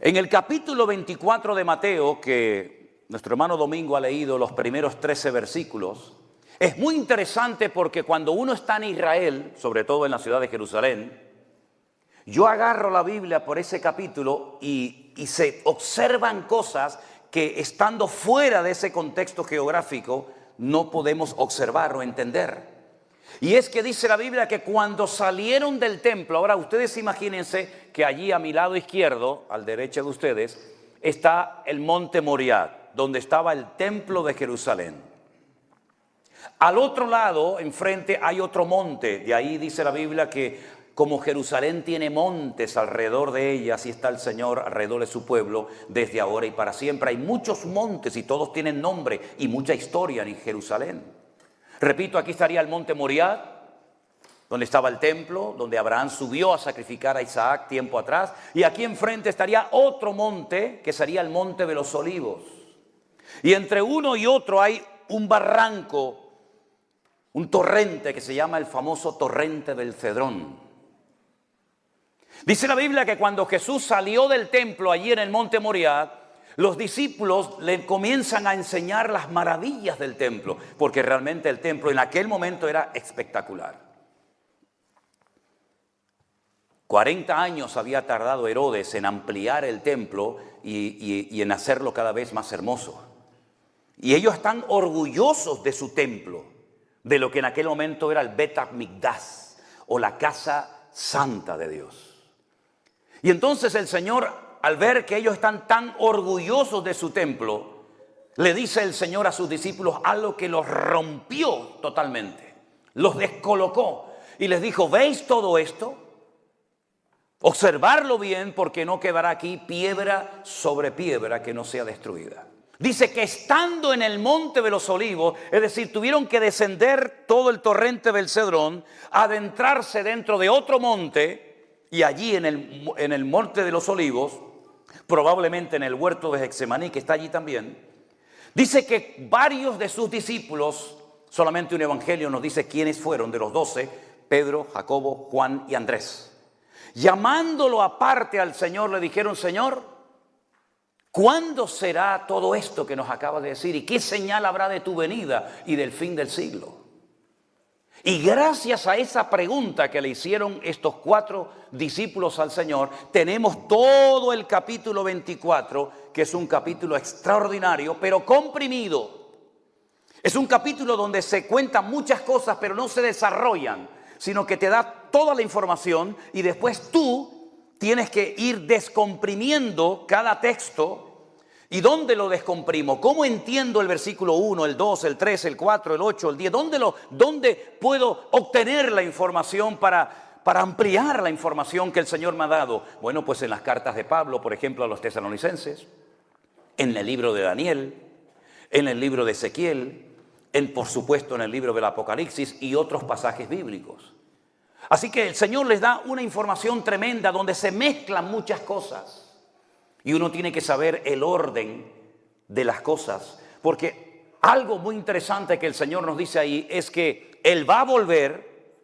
En el capítulo 24 de Mateo, que nuestro hermano Domingo ha leído los primeros 13 versículos, es muy interesante porque cuando uno está en Israel, sobre todo en la ciudad de Jerusalén, yo agarro la Biblia por ese capítulo y se observan cosas que estando fuera de ese contexto geográfico no podemos observar o entender. Y es que dice la Biblia que cuando salieron del templo, ahora ustedes imagínense que allí a mi lado izquierdo, al derecho de ustedes, está el monte Moriah, donde estaba el templo de Jerusalén. Al otro lado, enfrente, hay otro monte. De ahí dice la Biblia que como Jerusalén tiene montes alrededor de ella, así está el Señor alrededor de su pueblo desde ahora y para siempre. Hay muchos montes y todos tienen nombre y mucha historia en Jerusalén. Repito, aquí estaría el monte Moriah, donde estaba el templo, donde Abraham subió a sacrificar a Isaac tiempo atrás. Y aquí enfrente estaría otro monte, que sería el monte de los Olivos. Y entre uno y otro hay un barranco, un torrente que se llama el famoso torrente del Cedrón. Dice la Biblia que cuando Jesús salió del templo allí en el monte Moriah, los discípulos le comienzan a enseñar las maravillas del templo, porque realmente el templo en aquel momento era espectacular. 40 años había tardado Herodes en ampliar el templo y en hacerlo cada vez más hermoso. Y ellos están orgullosos de su templo, de lo que en aquel momento era el Bet HaMikdash, o la casa santa de Dios. Y entonces el Señor, al ver que ellos están tan orgullosos de su templo, le dice el Señor a sus discípulos algo que los rompió totalmente, los descolocó y les dijo: ¿veis todo esto? Observarlo bien, porque no quedará aquí piedra sobre piedra que no sea destruida. Dice que estando en el monte de los Olivos, es decir, tuvieron que descender todo el torrente del Cedrón, adentrarse dentro de otro monte, y allí en el monte de los Olivos, probablemente en el huerto de Getsemaní, que está allí también, dice que varios de sus discípulos, solamente un evangelio nos dice quiénes fueron de los 12, Pedro, Jacobo, Juan y Andrés. Llamándolo aparte al Señor, le dijeron: Señor, ¿cuándo será todo esto que nos acabas de decir? ¿Y qué señal habrá de tu venida y del fin del siglo? Y gracias a esa pregunta que le hicieron estos 4 discípulos al Señor, tenemos todo el capítulo 24, que es un capítulo extraordinario, pero comprimido. Es un capítulo donde se cuentan muchas cosas, pero no se desarrollan, sino que te da toda la información y después tú tienes que ir descomprimiendo cada texto. ¿Y dónde lo descomprimo? ¿Cómo entiendo el versículo 1, el 2, el 3, el 4, el 8, el 10? ¿Dónde puedo obtener la información para ampliar la información que el Señor me ha dado? Bueno, pues en las cartas de Pablo, por ejemplo, a los tesalonicenses, en el libro de Daniel, en el libro de Ezequiel, por supuesto en el libro del Apocalipsis y otros pasajes bíblicos. Así que el Señor les da una información tremenda donde se mezclan muchas cosas. Y uno tiene que saber el orden de las cosas. Porque algo muy interesante que el Señor nos dice ahí es que Él va a volver,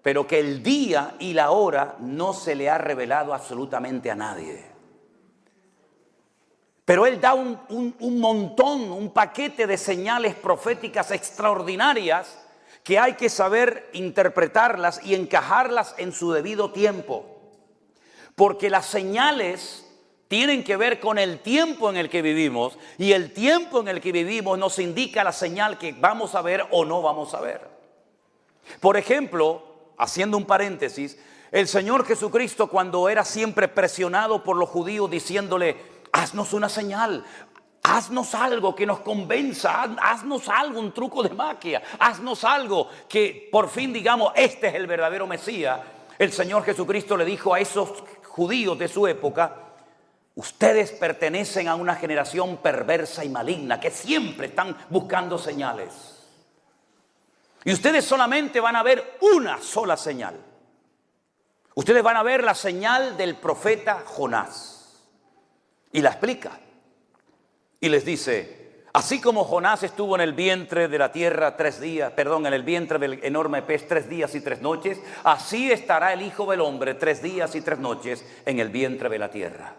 pero que el día y la hora no se le ha revelado absolutamente a nadie. Pero Él da un montón, un paquete de señales proféticas extraordinarias que hay que saber interpretarlas y encajarlas en su debido tiempo. Porque las señales tienen que ver con el tiempo en el que vivimos, y el tiempo en el que vivimos nos indica la señal que vamos a ver o no vamos a ver. Por ejemplo, haciendo un paréntesis, el Señor Jesucristo, cuando era siempre presionado por los judíos diciéndole: haznos una señal, haznos algo que nos convenza, haznos algo, un truco de magia, haznos algo que por fin digamos, este es el verdadero Mesías. El Señor Jesucristo le dijo a esos judíos de su época: ustedes pertenecen a una generación perversa y maligna que siempre están buscando señales. Y ustedes solamente van a ver una sola señal. Ustedes van a ver la señal del profeta Jonás. Y la explica. Y les dice: así como Jonás estuvo en el vientre de la tierra en el vientre del enorme pez 3 días y 3 noches, así estará el Hijo del Hombre 3 días y 3 noches en el vientre de la tierra.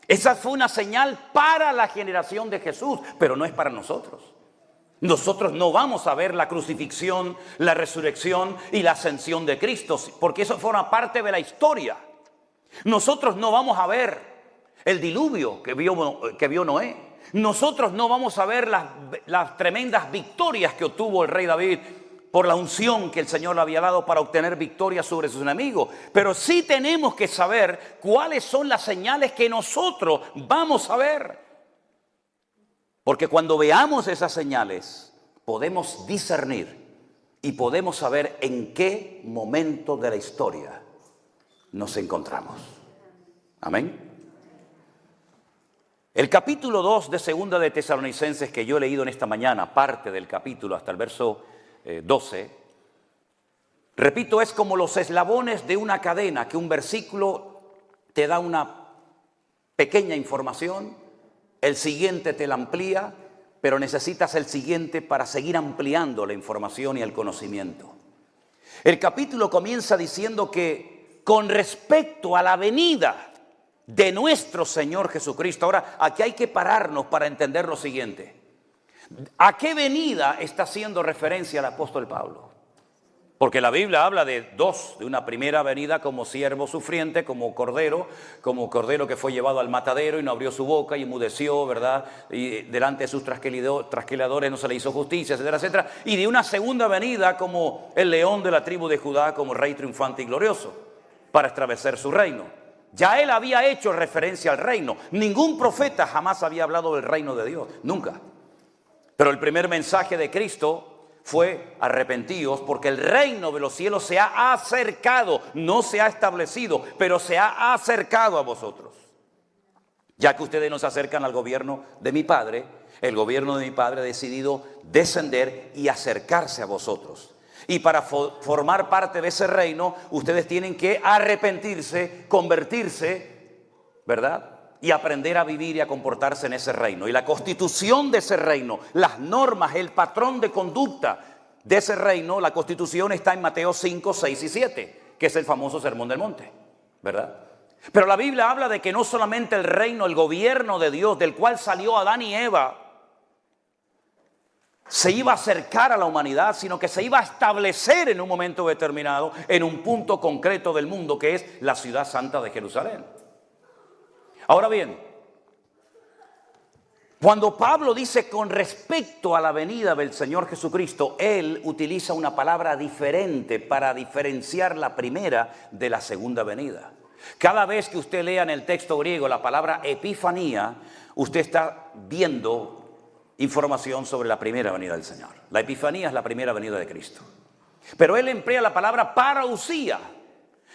Esa fue una señal para la generación de Jesús, pero no es para nosotros. Nosotros no vamos a ver la crucifixión, la resurrección y la ascensión de Cristo, porque eso forma parte de la historia. Nosotros no vamos a ver el diluvio que vio Noé. Nosotros no vamos a ver las tremendas victorias que obtuvo el rey David por la unción que el Señor le había dado para obtener victoria sobre sus enemigos. Pero sí tenemos que saber cuáles son las señales que nosotros vamos a ver. Porque cuando veamos esas señales, podemos discernir y podemos saber en qué momento de la historia nos encontramos. Amén. El capítulo 2 de Segunda de Tesalonicenses, que yo he leído en esta mañana, parte del capítulo hasta el verso 12, repito, es como los eslabones de una cadena, que un versículo te da una pequeña información, el siguiente te la amplía, pero necesitas el siguiente para seguir ampliando la información y el conocimiento. El capítulo comienza diciendo que con respecto a la venida de nuestro Señor Jesucristo, ahora aquí hay que pararnos para entender lo siguiente. ¿A qué venida está haciendo referencia el apóstol Pablo? Porque la Biblia habla de una primera venida como siervo sufriente, como cordero que fue llevado al matadero y no abrió su boca y enmudeció, ¿verdad? Y delante de sus trasquiladores no se le hizo justicia, etcétera, etcétera. Y de una segunda venida como el león de la tribu de Judá, como rey triunfante y glorioso, para establecer su reino. Ya él había hecho referencia al reino. Ningún profeta jamás había hablado del reino de Dios, nunca. Pero el primer mensaje de Cristo fue: arrepentíos, porque el reino de los cielos se ha acercado, no se ha establecido, pero se ha acercado a vosotros. Ya que ustedes no se acercan al gobierno de mi Padre, el gobierno de mi Padre ha decidido descender y acercarse a vosotros. Y para formar parte de ese reino, ustedes tienen que arrepentirse, convertirse, ¿verdad? Y aprender a vivir y a comportarse en ese reino. Y la constitución de ese reino, las normas, el patrón de conducta de ese reino, la constitución está en Mateo 5, 6 y 7, que es el famoso Sermón del Monte, ¿verdad? Pero la Biblia habla de que no solamente el reino, el gobierno de Dios, del cual salió Adán y Eva, se iba a acercar a la humanidad, sino que se iba a establecer en un momento determinado, en un punto concreto del mundo, que es la ciudad santa de Jerusalén. Ahora bien, cuando Pablo dice con respecto a la venida del Señor Jesucristo, él utiliza una palabra diferente para diferenciar la primera de la segunda venida. Cada vez que usted lea en el texto griego la palabra epifanía, usted está viendo información sobre la primera venida del Señor. La epifanía es la primera venida de Cristo. Pero él emplea la palabra parousia,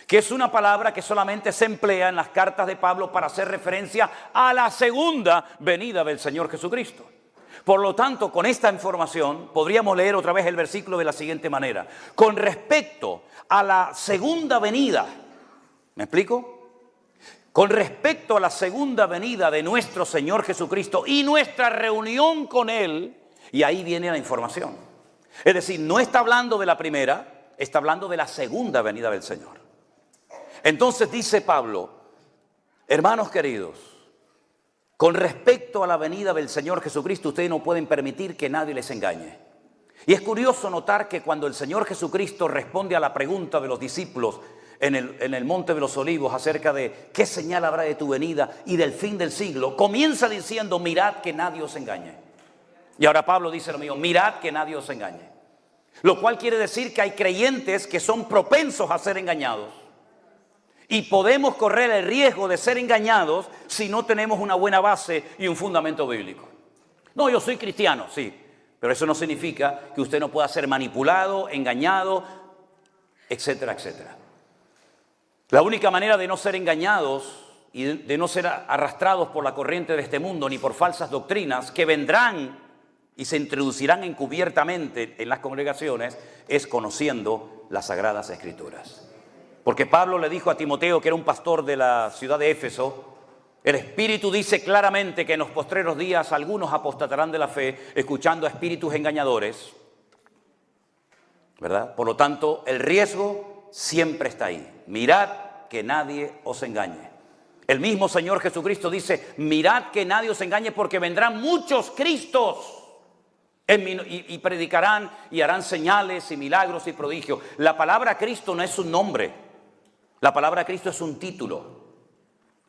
que es una palabra que solamente se emplea en las cartas de Pablo para hacer referencia a la segunda venida del Señor Jesucristo. Por lo tanto, con esta información podríamos leer otra vez el versículo de la siguiente manera. Con respecto a la segunda venida, ¿me explico? Con respecto a la segunda venida de nuestro Señor Jesucristo y nuestra reunión con Él, y ahí viene la información. Es decir, no está hablando de la primera, está hablando de la segunda venida del Señor. Entonces dice Pablo, hermanos queridos, con respecto a la venida del Señor Jesucristo, ustedes no pueden permitir que nadie les engañe. Y es curioso notar que cuando el Señor Jesucristo responde a la pregunta de los discípulos en el Monte de los Olivos acerca de qué señal habrá de tu venida y del fin del siglo, comienza diciendo, mirad que nadie os engañe. Y ahora Pablo dice lo mismo, mirad que nadie os engañe. Lo cual quiere decir que hay creyentes que son propensos a ser engañados. Y podemos correr el riesgo de ser engañados si no tenemos una buena base y un fundamento bíblico. No, yo soy cristiano, sí, pero eso no significa que usted no pueda ser manipulado, engañado, etcétera, etcétera. La única manera de no ser engañados y de no ser arrastrados por la corriente de este mundo ni por falsas doctrinas que vendrán y se introducirán encubiertamente en las congregaciones es conociendo las Sagradas Escrituras. Porque Pablo le dijo a Timoteo, que era un pastor de la ciudad de Éfeso, el Espíritu dice claramente que en los postreros días algunos apostatarán de la fe, escuchando a espíritus engañadores, ¿verdad? Por lo tanto, el riesgo siempre está ahí. Mirad que nadie os engañe. El mismo Señor Jesucristo dice, mirad que nadie os engañe porque vendrán muchos Cristos y predicarán y harán señales y milagros y prodigios. La palabra Cristo no es un nombre. La palabra Cristo es un título.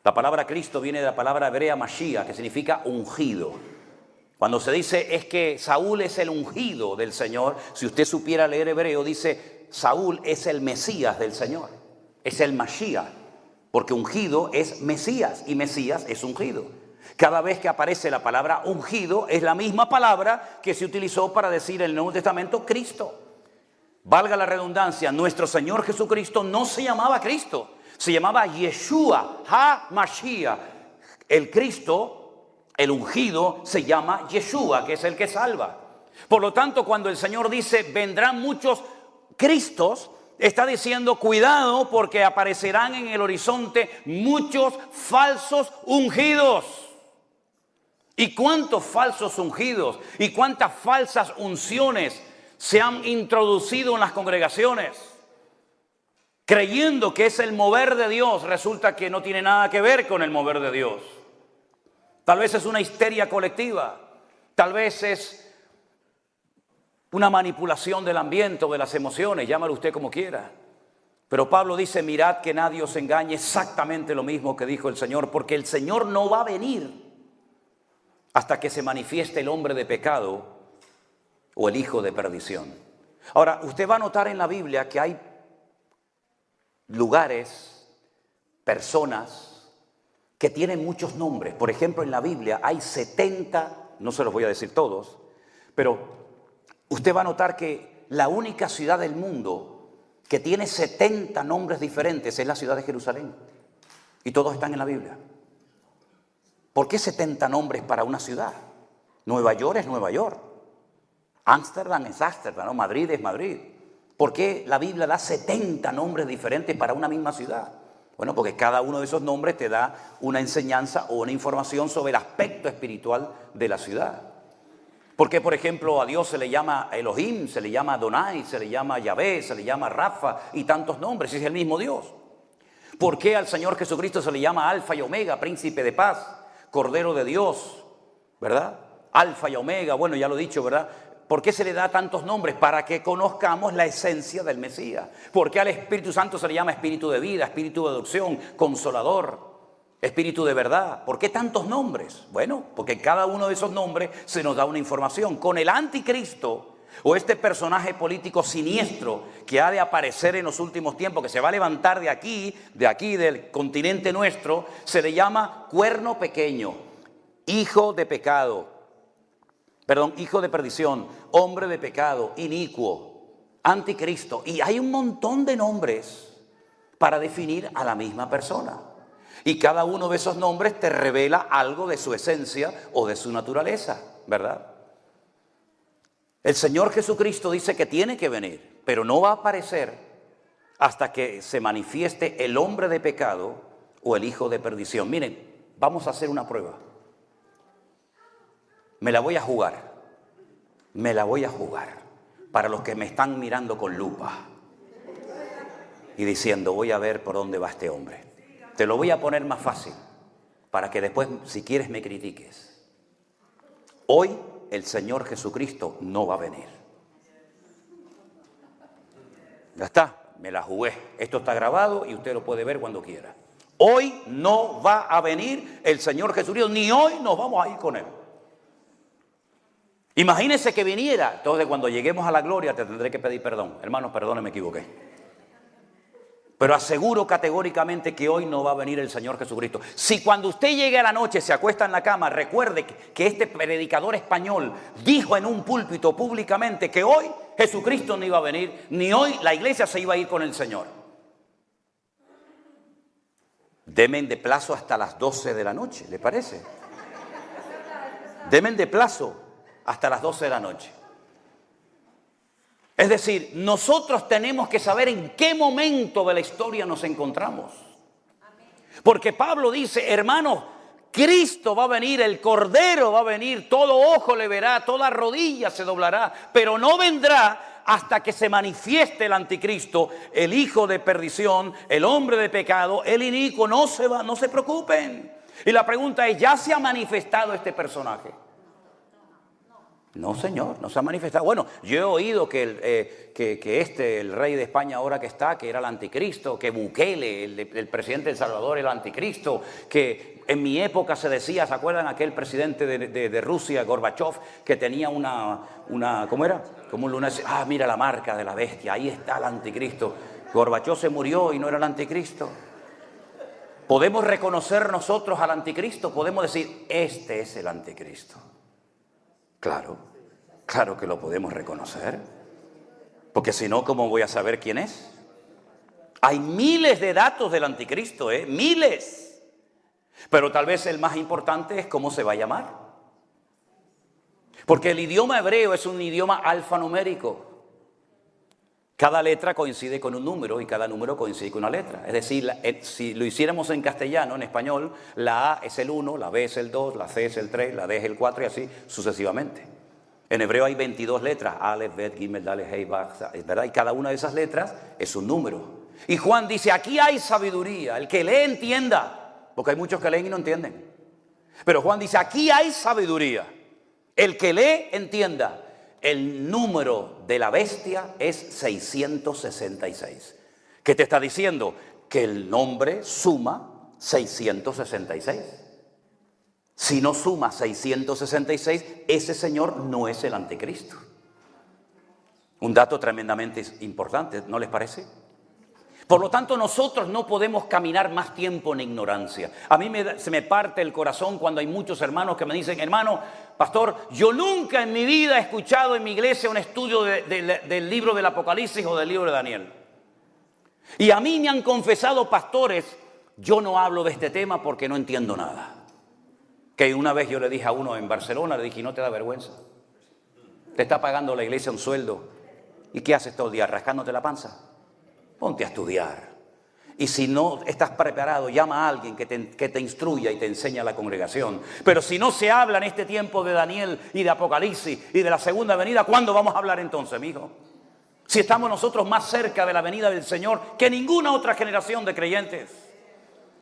La palabra Cristo viene de la palabra hebrea Mashiach, que significa ungido. Cuando se dice es que Saúl es el ungido del Señor, si usted supiera leer hebreo, dice Saúl es el Mesías del Señor. Es el Mashiach, porque ungido es Mesías y Mesías es ungido. Cada vez que aparece la palabra ungido es la misma palabra que se utilizó para decir en el Nuevo Testamento Cristo. Valga la redundancia, nuestro Señor Jesucristo no se llamaba Cristo, se llamaba Yeshua HaMashiach. El Cristo, el ungido, se llama Yeshua, que es el que salva. Por lo tanto, cuando el Señor dice, vendrán muchos Cristos, está diciendo, cuidado porque aparecerán en el horizonte muchos falsos ungidos. ¿Y cuántos falsos ungidos y cuántas falsas unciones se han introducido en las congregaciones? Creyendo que es el mover de Dios, resulta que no tiene nada que ver con el mover de Dios. Tal vez es una histeria colectiva, tal vez es una manipulación del ambiente o de las emociones, llámalo usted como quiera. Pero Pablo dice, mirad que nadie os engañe, exactamente lo mismo que dijo el Señor, porque el Señor no va a venir hasta que se manifieste el hombre de pecado o el hijo de perdición. Ahora, usted va a notar en la Biblia que hay lugares, personas que tienen muchos nombres. Por ejemplo, en la Biblia hay 70, no se los voy a decir todos, pero usted va a notar que la única ciudad del mundo que tiene 70 nombres diferentes es la ciudad de Jerusalén. Y todos están en la Biblia. ¿Por qué 70 nombres para una ciudad? Nueva York es Nueva York. Ámsterdam es Ámsterdam, ¿no? Madrid es Madrid. ¿Por qué la Biblia da 70 nombres diferentes para una misma ciudad? Bueno, porque cada uno de esos nombres te da una enseñanza o una información sobre el aspecto espiritual de la ciudad. ¿Por qué, por ejemplo, a Dios se le llama Elohim, se le llama Adonai, se le llama Yahvé, se le llama Rafa y tantos nombres? Es el mismo Dios. ¿Por qué al Señor Jesucristo se le llama Alfa y Omega, Príncipe de Paz, Cordero de Dios, ¿verdad? Alfa y Omega, bueno, ya lo he dicho, ¿verdad? ¿Por qué se le da tantos nombres? Para que conozcamos la esencia del Mesías. ¿Por qué al Espíritu Santo se le llama Espíritu de vida, Espíritu de adopción, Consolador, Espíritu de verdad? ¿Por qué tantos nombres? Bueno, porque cada uno de esos nombres se nos da una información. Con el anticristo o este personaje político siniestro que ha de aparecer en los últimos tiempos, que se va a levantar de aquí del continente nuestro, se le llama cuerno pequeño, hijo de pecado, hijo de perdición, hombre de pecado, inicuo, anticristo. Y hay un montón de nombres para definir a la misma persona. Y cada uno de esos nombres te revela algo de su esencia o de su naturaleza, ¿verdad? El Señor Jesucristo dice que tiene que venir, pero no va a aparecer hasta que se manifieste el hombre de pecado o el hijo de perdición. Miren, vamos a hacer una prueba. Me la voy a jugar. Me la voy a jugar para los que me están mirando con lupa y diciendo, voy a ver por dónde va este hombre. Te lo voy a poner más fácil para que después, si quieres, me critiques. Hoy el Señor Jesucristo no va a venir. Ya está, me la jugué. Esto está grabado y usted lo puede ver cuando quiera. Hoy no va a venir el Señor Jesucristo, ni hoy nos vamos a ir con Él. Imagínese que viniera. Entonces, cuando lleguemos a la gloria, te tendré que pedir perdón. Hermanos, perdone, me equivoqué. Pero aseguro categóricamente que hoy no va a venir el Señor Jesucristo. Si cuando usted llegue a la noche, se acuesta en la cama, recuerde que este predicador español dijo en un púlpito públicamente que hoy Jesucristo no iba a venir, ni hoy la iglesia se iba a ir con el Señor. Demen de plazo hasta las 12 de la noche, ¿le parece? Demen de plazo hasta las 12 de la noche. Es decir, nosotros tenemos que saber en qué momento de la historia nos encontramos. Porque Pablo dice, hermanos, Cristo va a venir, el Cordero va a venir, todo ojo le verá, toda rodilla se doblará, pero no vendrá hasta que se manifieste el anticristo, el hijo de perdición, el hombre de pecado, el inicuo. No se preocupen. Y la pregunta es, ¿ya se ha manifestado este personaje? No, señor, no se ha manifestado. Bueno, yo he oído que el rey de España ahora que está, que era el anticristo, que Bukele, el presidente de El Salvador, era el anticristo, que en mi época se decía, ¿se acuerdan aquel presidente de Rusia, Gorbachev, que tenía ¿cómo era? Como un lunar. Ah, mira la marca de la bestia, ahí está el anticristo. Gorbachev se murió y no era el anticristo. ¿Podemos reconocer nosotros al anticristo? Podemos decir, este es el anticristo. Claro que lo podemos reconocer. Porque si no, ¿cómo voy a saber quién es? Hay miles de datos del anticristo, miles. Pero tal vez el más importante es cómo se va a llamar. Porque el idioma hebreo es un idioma alfanumérico. Cada letra coincide con un número y cada número coincide con una letra. Es decir, si lo hiciéramos en castellano, en español, la A es el 1, la B es el 2, la C es el 3, la D es el 4 y así sucesivamente. En hebreo hay 22 letras, Aleph, Bet, Gimel, Daleth, Hei, Vav, ¿verdad? Y cada una de esas letras es un número. Y Juan dice, aquí hay sabiduría, el que lee entienda, porque hay muchos que leen y no entienden. Pero Juan dice, aquí hay sabiduría, el que lee entienda. El número de la bestia es 666. ¿Qué te está diciendo? Que el nombre suma 666. Si no suma 666, ese señor no es el anticristo. Un dato tremendamente importante, ¿no les parece? Por lo tanto, nosotros no podemos caminar más tiempo en ignorancia. A mí se me parte el corazón cuando hay muchos hermanos que me dicen, hermano, pastor, yo nunca en mi vida he escuchado en mi iglesia un estudio del libro del Apocalipsis o del libro de Daniel. Y a mí me han confesado pastores, yo no hablo de este tema porque no entiendo nada. Que una vez yo le dije a uno en Barcelona, le dije, ¿no te da vergüenza? Te está pagando la iglesia un sueldo. ¿Y qué haces todo el día? ¿Rascándote la panza? Ponte a estudiar. Y si no estás preparado, llama a alguien que te instruya y te enseñe a la congregación. Pero si no se habla en este tiempo de Daniel y de Apocalipsis y de la segunda venida, ¿cuándo vamos a hablar entonces, mijo? Si estamos nosotros más cerca de la venida del Señor que ninguna otra generación de creyentes.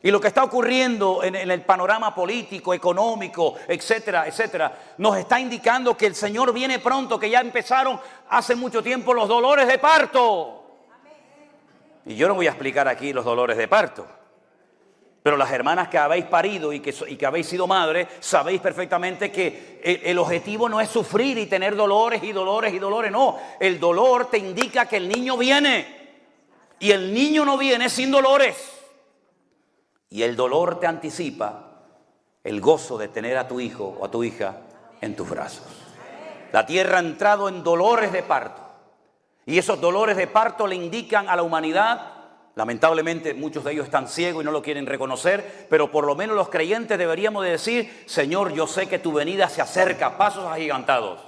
Y lo que está ocurriendo en el panorama político, económico, etcétera, etcétera, nos está indicando que el Señor viene pronto, que ya empezaron hace mucho tiempo los dolores de parto. Y yo no voy a explicar aquí los dolores de parto. Pero las hermanas que habéis parido y que habéis sido madres, sabéis perfectamente que el objetivo no es sufrir y tener dolores y dolores y dolores. No, el dolor te indica que el niño viene. Y el niño no viene sin dolores. Y el dolor te anticipa el gozo de tener a tu hijo o a tu hija en tus brazos. La tierra ha entrado en dolores de parto. Y esos dolores de parto le indican a la humanidad Lamentablemente muchos de ellos están ciegos y no lo quieren reconocer, pero por lo menos los creyentes deberíamos de decir: Señor, yo sé que tu venida se acerca, pasos agigantados,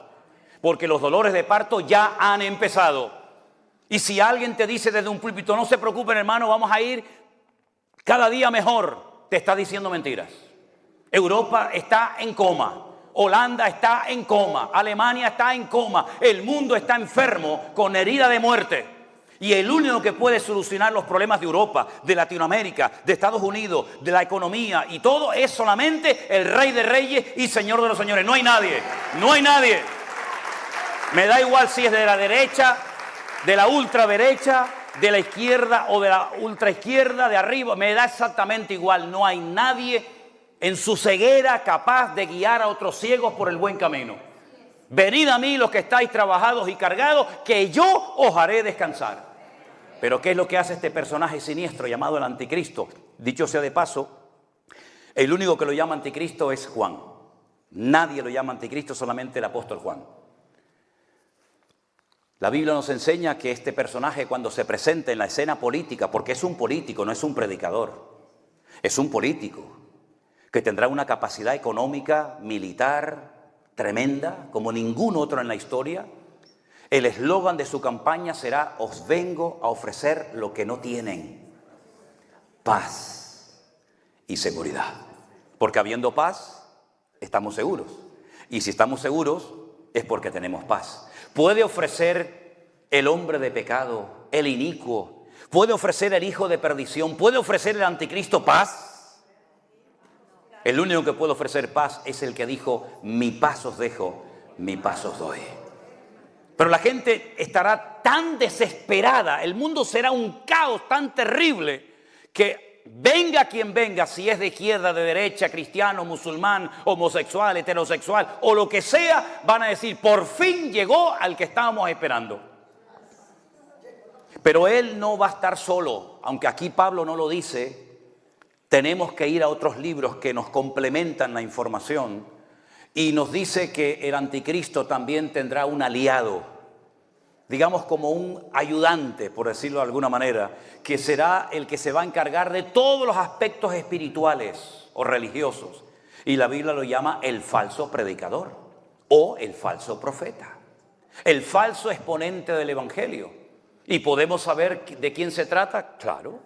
porque los dolores de parto ya han empezado. Y si alguien te dice desde un púlpito: no se preocupen, hermano, vamos a ir cada día mejor, te está diciendo mentiras. Europa está en coma, Holanda está en coma, Alemania está en coma, el mundo está enfermo con herida de muerte. Y el único que puede solucionar los problemas de Europa, de Latinoamérica, de Estados Unidos, de la economía y todo, es solamente el Rey de Reyes y Señor de los Señores. No hay nadie, no hay nadie. Me da igual si es de la derecha, de la ultraderecha, de la izquierda o de la ultraizquierda, de arriba, me da exactamente igual. No hay nadie en su ceguera capaz de guiar a otros ciegos por el buen camino. Venid a mí los que estáis trabajados y cargados, que yo os haré descansar. Pero ¿qué es lo que hace este personaje siniestro llamado el anticristo? Dicho sea de paso, el único que lo llama anticristo es Juan. Nadie lo llama anticristo, solamente el apóstol Juan. La Biblia nos enseña que este personaje, cuando se presenta en la escena política, porque es un político, no es un predicador, es un político que tendrá una capacidad económica, militar, tremenda, como ningún otro en la historia. El eslogan de su campaña será: os vengo a ofrecer lo que no tienen, paz y seguridad. Porque habiendo paz, estamos seguros. Y si estamos seguros, es porque tenemos paz. ¿Puede ofrecer el hombre de pecado, el inicuo? ¿Puede ofrecer el hijo de perdición? ¿Puede ofrecer el anticristo paz? El único que puede ofrecer paz es el que dijo: mi paz os dejo, mi paz os doy. Pero la gente estará tan desesperada, el mundo será un caos tan terrible, que venga quien venga, si es de izquierda, de derecha, cristiano, musulmán, homosexual, heterosexual o lo que sea, van a decir: por fin llegó al que estábamos esperando. Pero él no va a estar solo, aunque aquí Pablo no lo dice. Tenemos que ir a otros libros que nos complementan la información. Y nos dice que el anticristo también tendrá un aliado, digamos como un ayudante, por decirlo de alguna manera, que será el que se va a encargar de todos los aspectos espirituales o religiosos. Y la Biblia lo llama el falso predicador o el falso profeta, el falso exponente del evangelio. ¿Y podemos saber de quién se trata? Claro,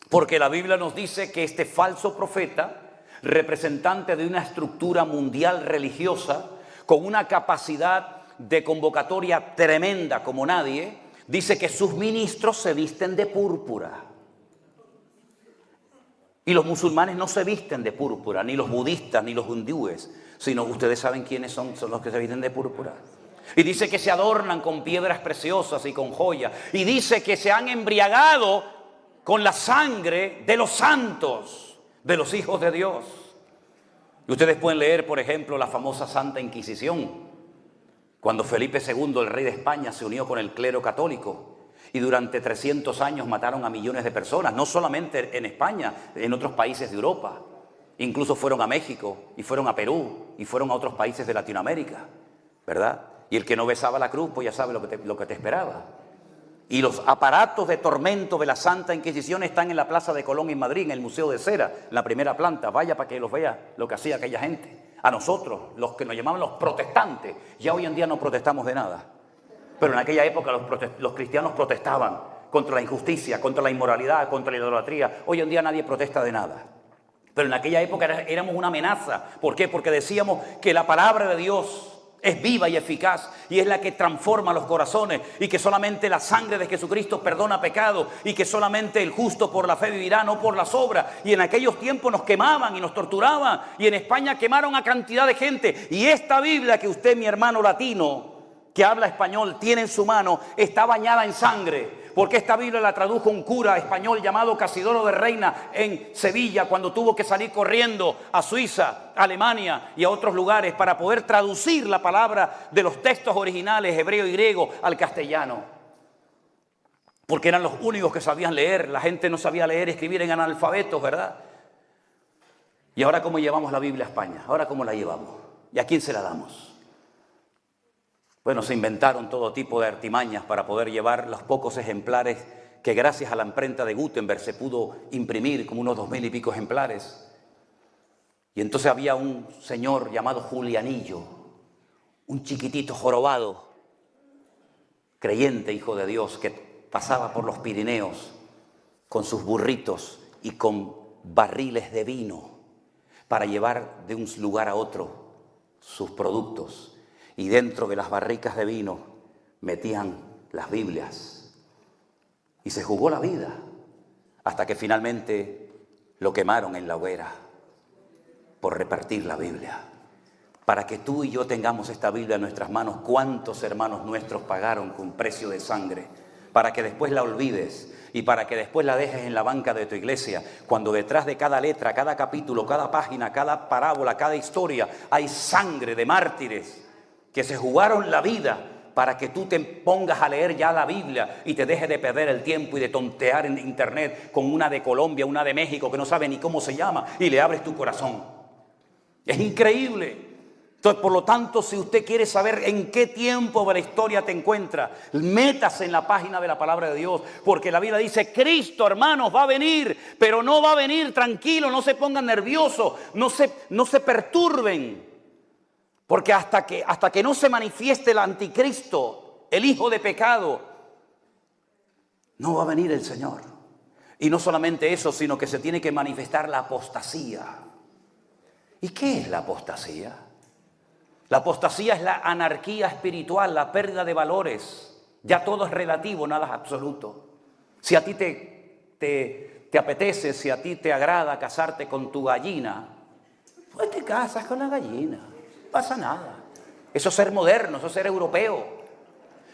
porque la Biblia nos dice que este falso profeta, representante de una estructura mundial religiosa con una capacidad de convocatoria tremenda como nadie, dice que sus ministros se visten de púrpura. Y los musulmanes no se visten de púrpura, ni los budistas, ni los hindúes, sino ustedes saben quiénes son los que se visten de púrpura. Y dice que se adornan con piedras preciosas y con joyas. Y dice que se han embriagado con la sangre de los santos, de los hijos de Dios. Y ustedes pueden leer, por ejemplo, la famosa Santa Inquisición, cuando Felipe II, el rey de España, se unió con el clero católico y durante 300 años mataron a millones de personas, no solamente en España, en otros países de Europa. Incluso fueron a México y fueron a Perú y fueron a otros países de Latinoamérica, ¿verdad? Y el que no besaba la cruz, pues ya sabe lo que te esperaba. Y los aparatos de tormento de la Santa Inquisición están en la Plaza de Colón en Madrid, en el Museo de Cera, en la primera planta. Vaya para que los vea lo que hacía aquella gente. A nosotros, los que nos llamaban los protestantes, ya hoy en día no protestamos de nada. Pero en aquella época los cristianos protestaban contra la injusticia, contra la inmoralidad, contra la idolatría. Hoy en día nadie protesta de nada. Pero en aquella época éramos una amenaza. ¿Por qué? Porque decíamos que la palabra de Dios es viva y eficaz y es la que transforma los corazones, y que solamente la sangre de Jesucristo perdona pecado, y que solamente el justo por la fe vivirá, no por las obras. Y en aquellos tiempos nos quemaban y nos torturaban, y en España quemaron a cantidad de gente. Y esta Biblia que usted, mi hermano latino que habla español, tiene en su mano, está bañada en sangre. Porque esta Biblia la tradujo un cura español llamado Casidoro de Reina en Sevilla, cuando tuvo que salir corriendo a Suiza, a Alemania y a otros lugares para poder traducir la palabra de los textos originales hebreo y griego al castellano. Porque eran los únicos que sabían leer. La gente no sabía leer y escribir, en analfabetos, ¿verdad? ¿Y ahora cómo llevamos la Biblia a España? ¿Ahora cómo la llevamos? ¿Y a quién se la damos? Bueno, se inventaron todo tipo de artimañas para poder llevar los pocos ejemplares que gracias a la imprenta de Gutenberg se pudo imprimir como unos 2000 y pico ejemplares. Y entonces había un señor llamado Julianillo, un chiquitito jorobado, creyente, hijo de Dios, que pasaba por los Pirineos con sus burritos y con barriles de vino para llevar de un lugar a otro sus productos. Y dentro de las barricas de vino metían las Biblias. Y se jugó la vida hasta que finalmente lo quemaron en la hoguera por repartir la Biblia. Para que tú y yo tengamos esta Biblia en nuestras manos, ¿cuántos hermanos nuestros pagaron con precio de sangre? Para que después la olvides y para que después la dejes en la banca de tu iglesia, cuando detrás de cada letra, cada capítulo, cada página, cada parábola, cada historia, hay sangre de mártires que se jugaron la vida para que tú te pongas a leer ya la Biblia y te dejes de perder el tiempo y de tontear en internet con una de Colombia, una de México que no sabe ni cómo se llama, y le abres tu corazón. Es increíble. Entonces, por lo tanto, si usted quiere saber en qué tiempo de la historia te encuentra, métase en la página de la palabra de Dios, porque la Biblia dice, Cristo, hermanos, va a venir, pero no va a venir tranquilo, no se pongan nerviosos, no se perturben, porque hasta que no se manifieste el anticristo, el hijo de pecado, no va a venir el Señor. Y no solamente eso, sino que se tiene que manifestar la apostasía. ¿Y qué es la apostasía? La apostasía es la anarquía espiritual, la pérdida de valores. Ya todo es relativo, nada es absoluto. Si a ti te apetece, si a ti te agrada casarte con tu gallina, pues te casas con la gallina, no pasa nada. Eso es ser moderno, eso es ser europeo.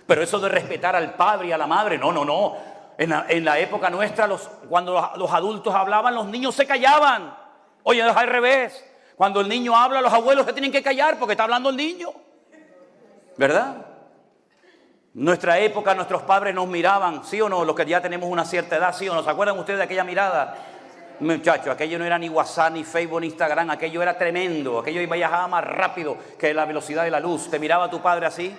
Pero eso de respetar al padre y a la madre, no. En la época nuestra, cuando los adultos hablaban, los niños se callaban. Oye, es al revés. Cuando el niño habla, los abuelos se tienen que callar porque está hablando el niño. ¿Verdad? En nuestra época, nuestros padres nos miraban, ¿sí o no? Los que ya tenemos una cierta edad, ¿sí o no? ¿Se acuerdan ustedes de aquella mirada? Muchachos, aquello no era ni WhatsApp, ni Facebook, ni Instagram. Aquello era tremendo. Aquello viajaba más rápido que la velocidad de la luz. ¿Te miraba tu padre así?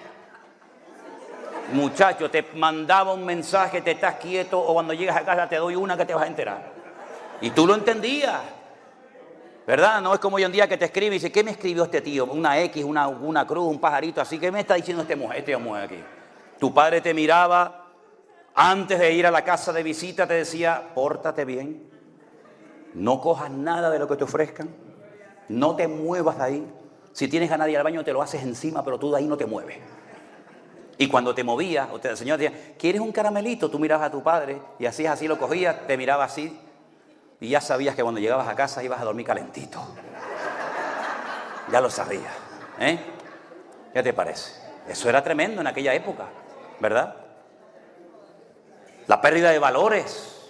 Muchacho, te mandaba un mensaje, te estás quieto, o cuando llegas a casa te doy una que te vas a enterar. Y tú lo entendías. ¿Verdad? No es como hoy en día que te escribe y dice, ¿qué me escribió este tío? Una X, una cruz, un pajarito, así. ¿Qué me está diciendo este mujer aquí? Tu padre te miraba, antes de ir a la casa de visita te decía, pórtate bien, no cojas nada de lo que te ofrezcan, no te muevas de ahí. Si tienes ganas de ir al baño te lo haces encima, pero tú de ahí no te mueves. Y cuando te movías, el Señor te decía, ¿quieres un caramelito? Tú mirabas a tu padre y así lo cogías, te miraba así. Y ya sabías que cuando llegabas a casa ibas a dormir calentito. Ya lo sabías. ¿Qué te parece? Eso era tremendo en aquella época, ¿verdad? La pérdida de valores.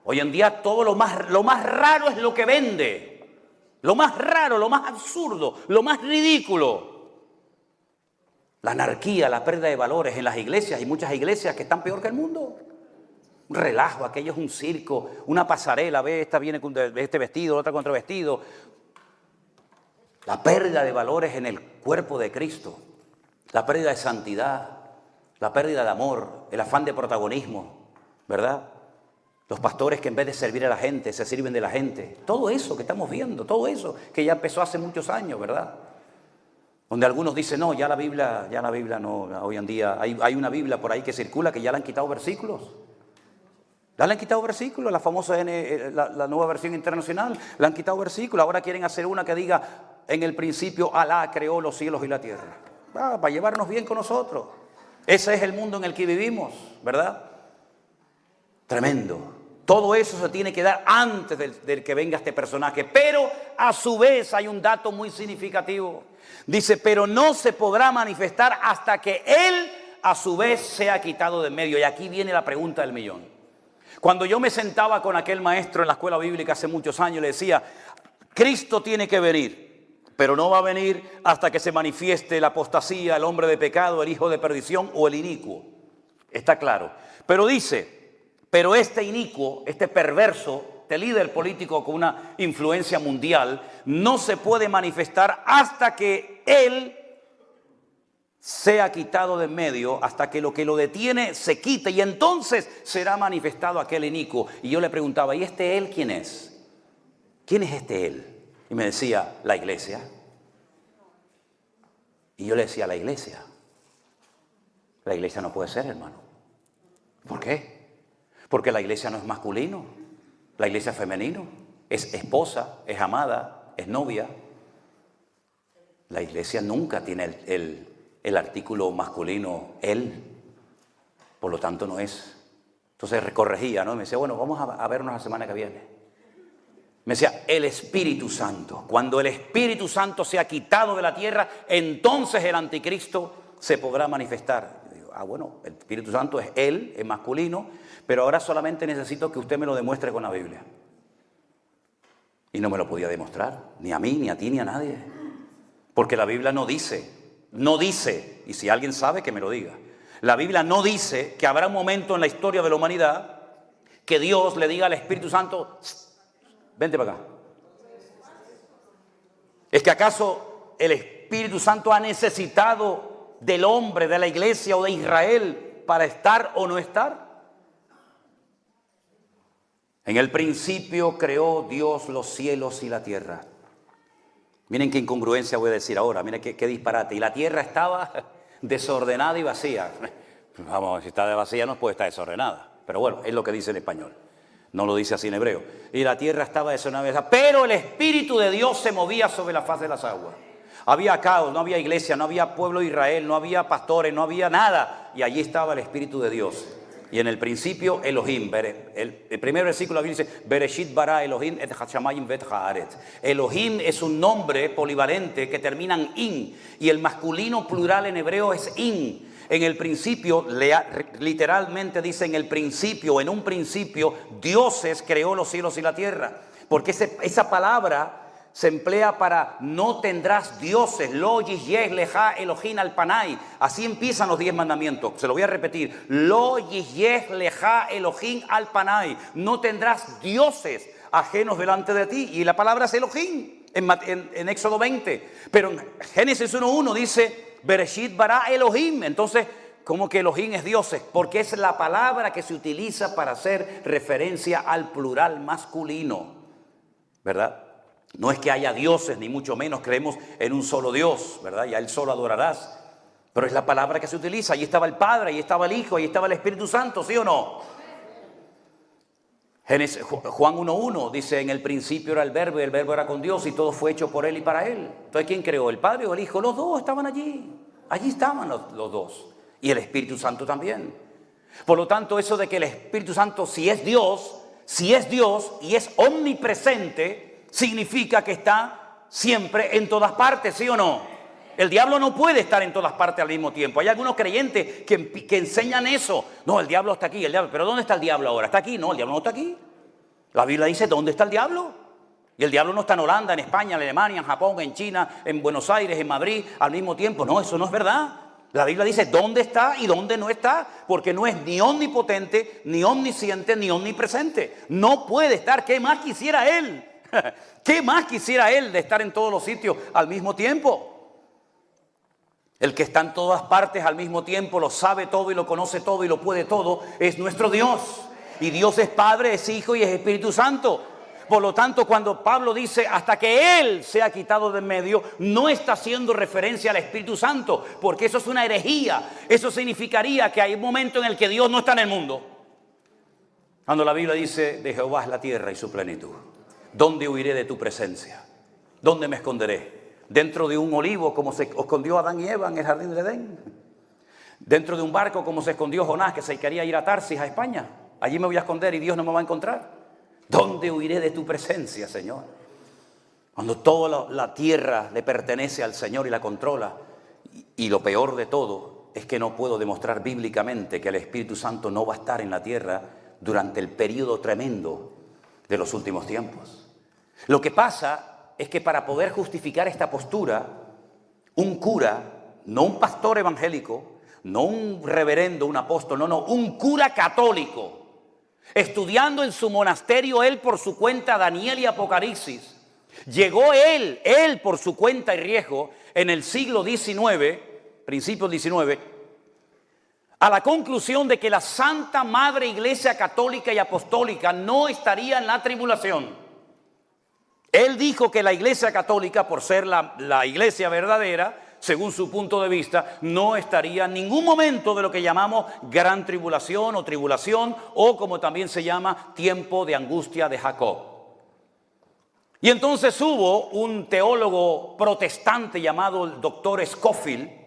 Hoy en día todo lo más raro es lo que vende. Lo más raro, lo más absurdo, lo más ridículo. La anarquía, la pérdida de valores en las iglesias. Hay muchas iglesias que están peor que el mundo. Un relajo, aquello es un circo, una pasarela, ve, esta viene con este vestido, otra con otro vestido. La pérdida de valores en el cuerpo de Cristo, la pérdida de santidad, la pérdida de amor, el afán de protagonismo, ¿verdad? Los pastores que en vez de servir a la gente, se sirven de la gente. Todo eso que estamos viendo, todo eso que ya empezó hace muchos años, ¿verdad? Donde algunos dicen, no, ya la Biblia no, hoy en día hay una Biblia por ahí que circula que ya le han quitado versículos. Ya le han quitado versículos, la famosa la nueva versión internacional, le han quitado versículos. Ahora quieren hacer una que diga, en el principio Alá creó los cielos y la tierra. Para llevarnos bien con nosotros. Ese es el mundo en el que vivimos, ¿verdad? Tremendo. Todo eso se tiene que dar antes del que venga este personaje. Pero a su vez hay un dato muy significativo. Dice, pero no se podrá manifestar hasta que Él a su vez sea quitado de en medio. Y aquí viene la pregunta del millón. Cuando yo me sentaba con aquel maestro en la escuela bíblica hace muchos años, le decía, Cristo tiene que venir, pero no va a venir hasta que se manifieste la apostasía, el hombre de pecado, el hijo de perdición o el inicuo. Está claro. Pero dice, pero este inicuo, este perverso, este líder político con una influencia mundial, no se puede manifestar hasta que él sea quitado de en medio, hasta que lo detiene se quite, y entonces será manifestado aquel inicuo. Y yo le preguntaba, ¿y este él quién es? ¿Quién es este él? Y me decía, la iglesia. Y yo le decía, la iglesia. La iglesia no puede ser, hermano. ¿Por qué? Porque la iglesia no es masculino, la iglesia es femenino, es esposa, es amada, es novia. La iglesia nunca tiene el artículo masculino, él. Por lo tanto no es. Entonces corregía, ¿no? Me decía, bueno, vamos a vernos la semana que viene. Me decía, el Espíritu Santo. Cuando el Espíritu Santo sea quitado de la tierra, entonces el anticristo se podrá manifestar. Y digo, bueno, el Espíritu Santo es él, es masculino, pero ahora solamente necesito que usted me lo demuestre con la Biblia. Y no me lo podía demostrar, ni a mí, ni a ti, ni a nadie. Porque la Biblia no dice, y si alguien sabe que me lo diga, la Biblia no dice que habrá un momento en la historia de la humanidad que Dios le diga al Espíritu Santo, vente para acá. ¿Es que acaso el Espíritu Santo ha necesitado del hombre, de la iglesia o de Israel para estar o no estar? En el principio creó Dios los cielos y la tierra. Miren qué incongruencia voy a decir ahora, miren qué disparate. Y la tierra estaba desordenada y vacía. Vamos, si está vacía no puede estar desordenada. Pero bueno, es lo que dice en español. No lo dice así en hebreo. Y la tierra estaba desordenada, pero el Espíritu de Dios se movía sobre la faz de las aguas. Había caos, no había iglesia, no había pueblo de Israel, no había pastores, no había nada. Y allí estaba el Espíritu de Dios. Y en el principio Elohim, el primer versículo la Biblia dice, Bereshit bara Elohim et hashamayim vet haaretz. Elohim es un nombre polivalente que termina en in, y el masculino plural en hebreo es in. En el principio, literalmente dice en el principio, en un principio, dioses creó los cielos y la tierra. Porque esa palabra se emplea para no tendrás dioses, lo yiyeh leja Elohim alpanai. Así empiezan los 10 mandamientos. Se lo voy a repetir. Lo yiyeh leja Elohim alpanai. No tendrás dioses ajenos delante de ti. Y la palabra es Elohim en Éxodo 20. Pero en Génesis 1:1 dice Bereshit bara Elohim. Entonces, ¿cómo que Elohim es dioses? Porque es la palabra que se utiliza para hacer referencia al plural masculino, ¿verdad? No es que haya dioses, ni mucho menos creemos en un solo Dios, ¿verdad? Y a Él solo adorarás. Pero es la palabra que se utiliza. Allí estaba el Padre, allí estaba el Hijo, allí estaba el Espíritu Santo, ¿sí o no? Juan 1:1 dice, en el principio era el Verbo y el Verbo era con Dios y todo fue hecho por Él y para Él. Entonces, ¿quién creó? ¿El Padre o el Hijo? Los dos estaban allí. Allí estaban los dos. Y el Espíritu Santo también. Por lo tanto, eso de que el Espíritu Santo, si es Dios y es omnipresente, significa que está siempre en todas partes, ¿sí o no? El diablo no puede estar en todas partes al mismo tiempo. Hay algunos creyentes que enseñan eso. No, el diablo está aquí, pero ¿dónde está el diablo ahora? ¿Está aquí? No, el diablo no está aquí. La Biblia dice, ¿dónde está el diablo? Y el diablo no está en Holanda, en España, en Alemania, en Japón, en China, en Buenos Aires, en Madrid, al mismo tiempo. No, eso no es verdad. La Biblia dice dónde está y dónde no está, porque no es ni omnipotente, ni omnisciente, ni omnipresente. No puede estar. ¿Qué más quisiera Él? ¿Qué más quisiera Él de estar en todos los sitios al mismo tiempo? El que está en todas partes al mismo tiempo, lo sabe todo y lo conoce todo y lo puede todo, es nuestro Dios. Y Dios es Padre, es Hijo y es Espíritu Santo. Por lo tanto, cuando Pablo dice hasta que Él sea quitado de en medio, no está haciendo referencia al Espíritu Santo, porque eso es una herejía. Eso significaría que hay un momento en el que Dios no está en el mundo. Cuando la Biblia dice, de Jehová es la tierra y su plenitud. ¿Dónde huiré de tu presencia? ¿Dónde me esconderé? ¿Dentro de un olivo como se escondió Adán y Eva en el jardín de Edén? ¿Dentro de un barco como se escondió Jonás, que se quería ir a Tarsis, a España? Allí me voy a esconder y Dios no me va a encontrar. ¿Dónde huiré de tu presencia, Señor? Cuando toda la tierra le pertenece al Señor y la controla. Y lo peor de todo es que no puedo demostrar bíblicamente que el Espíritu Santo no va a estar en la tierra durante el periodo tremendo de los últimos tiempos. Lo que pasa es que para poder justificar esta postura, un cura, no un pastor evangélico, no un reverendo, un apóstol, no, un cura católico, estudiando en su monasterio él por su cuenta Daniel y Apocalipsis, llegó él por su cuenta y riesgo en el siglo XIX, principios 19, a la conclusión de que la Santa Madre Iglesia Católica y Apostólica no estaría en la tribulación. Él dijo que la Iglesia Católica, por ser la iglesia verdadera, según su punto de vista, no estaría en ningún momento de lo que llamamos gran tribulación, o como también se llama, tiempo de angustia de Jacob. Y entonces hubo un teólogo protestante llamado el doctor Scofield,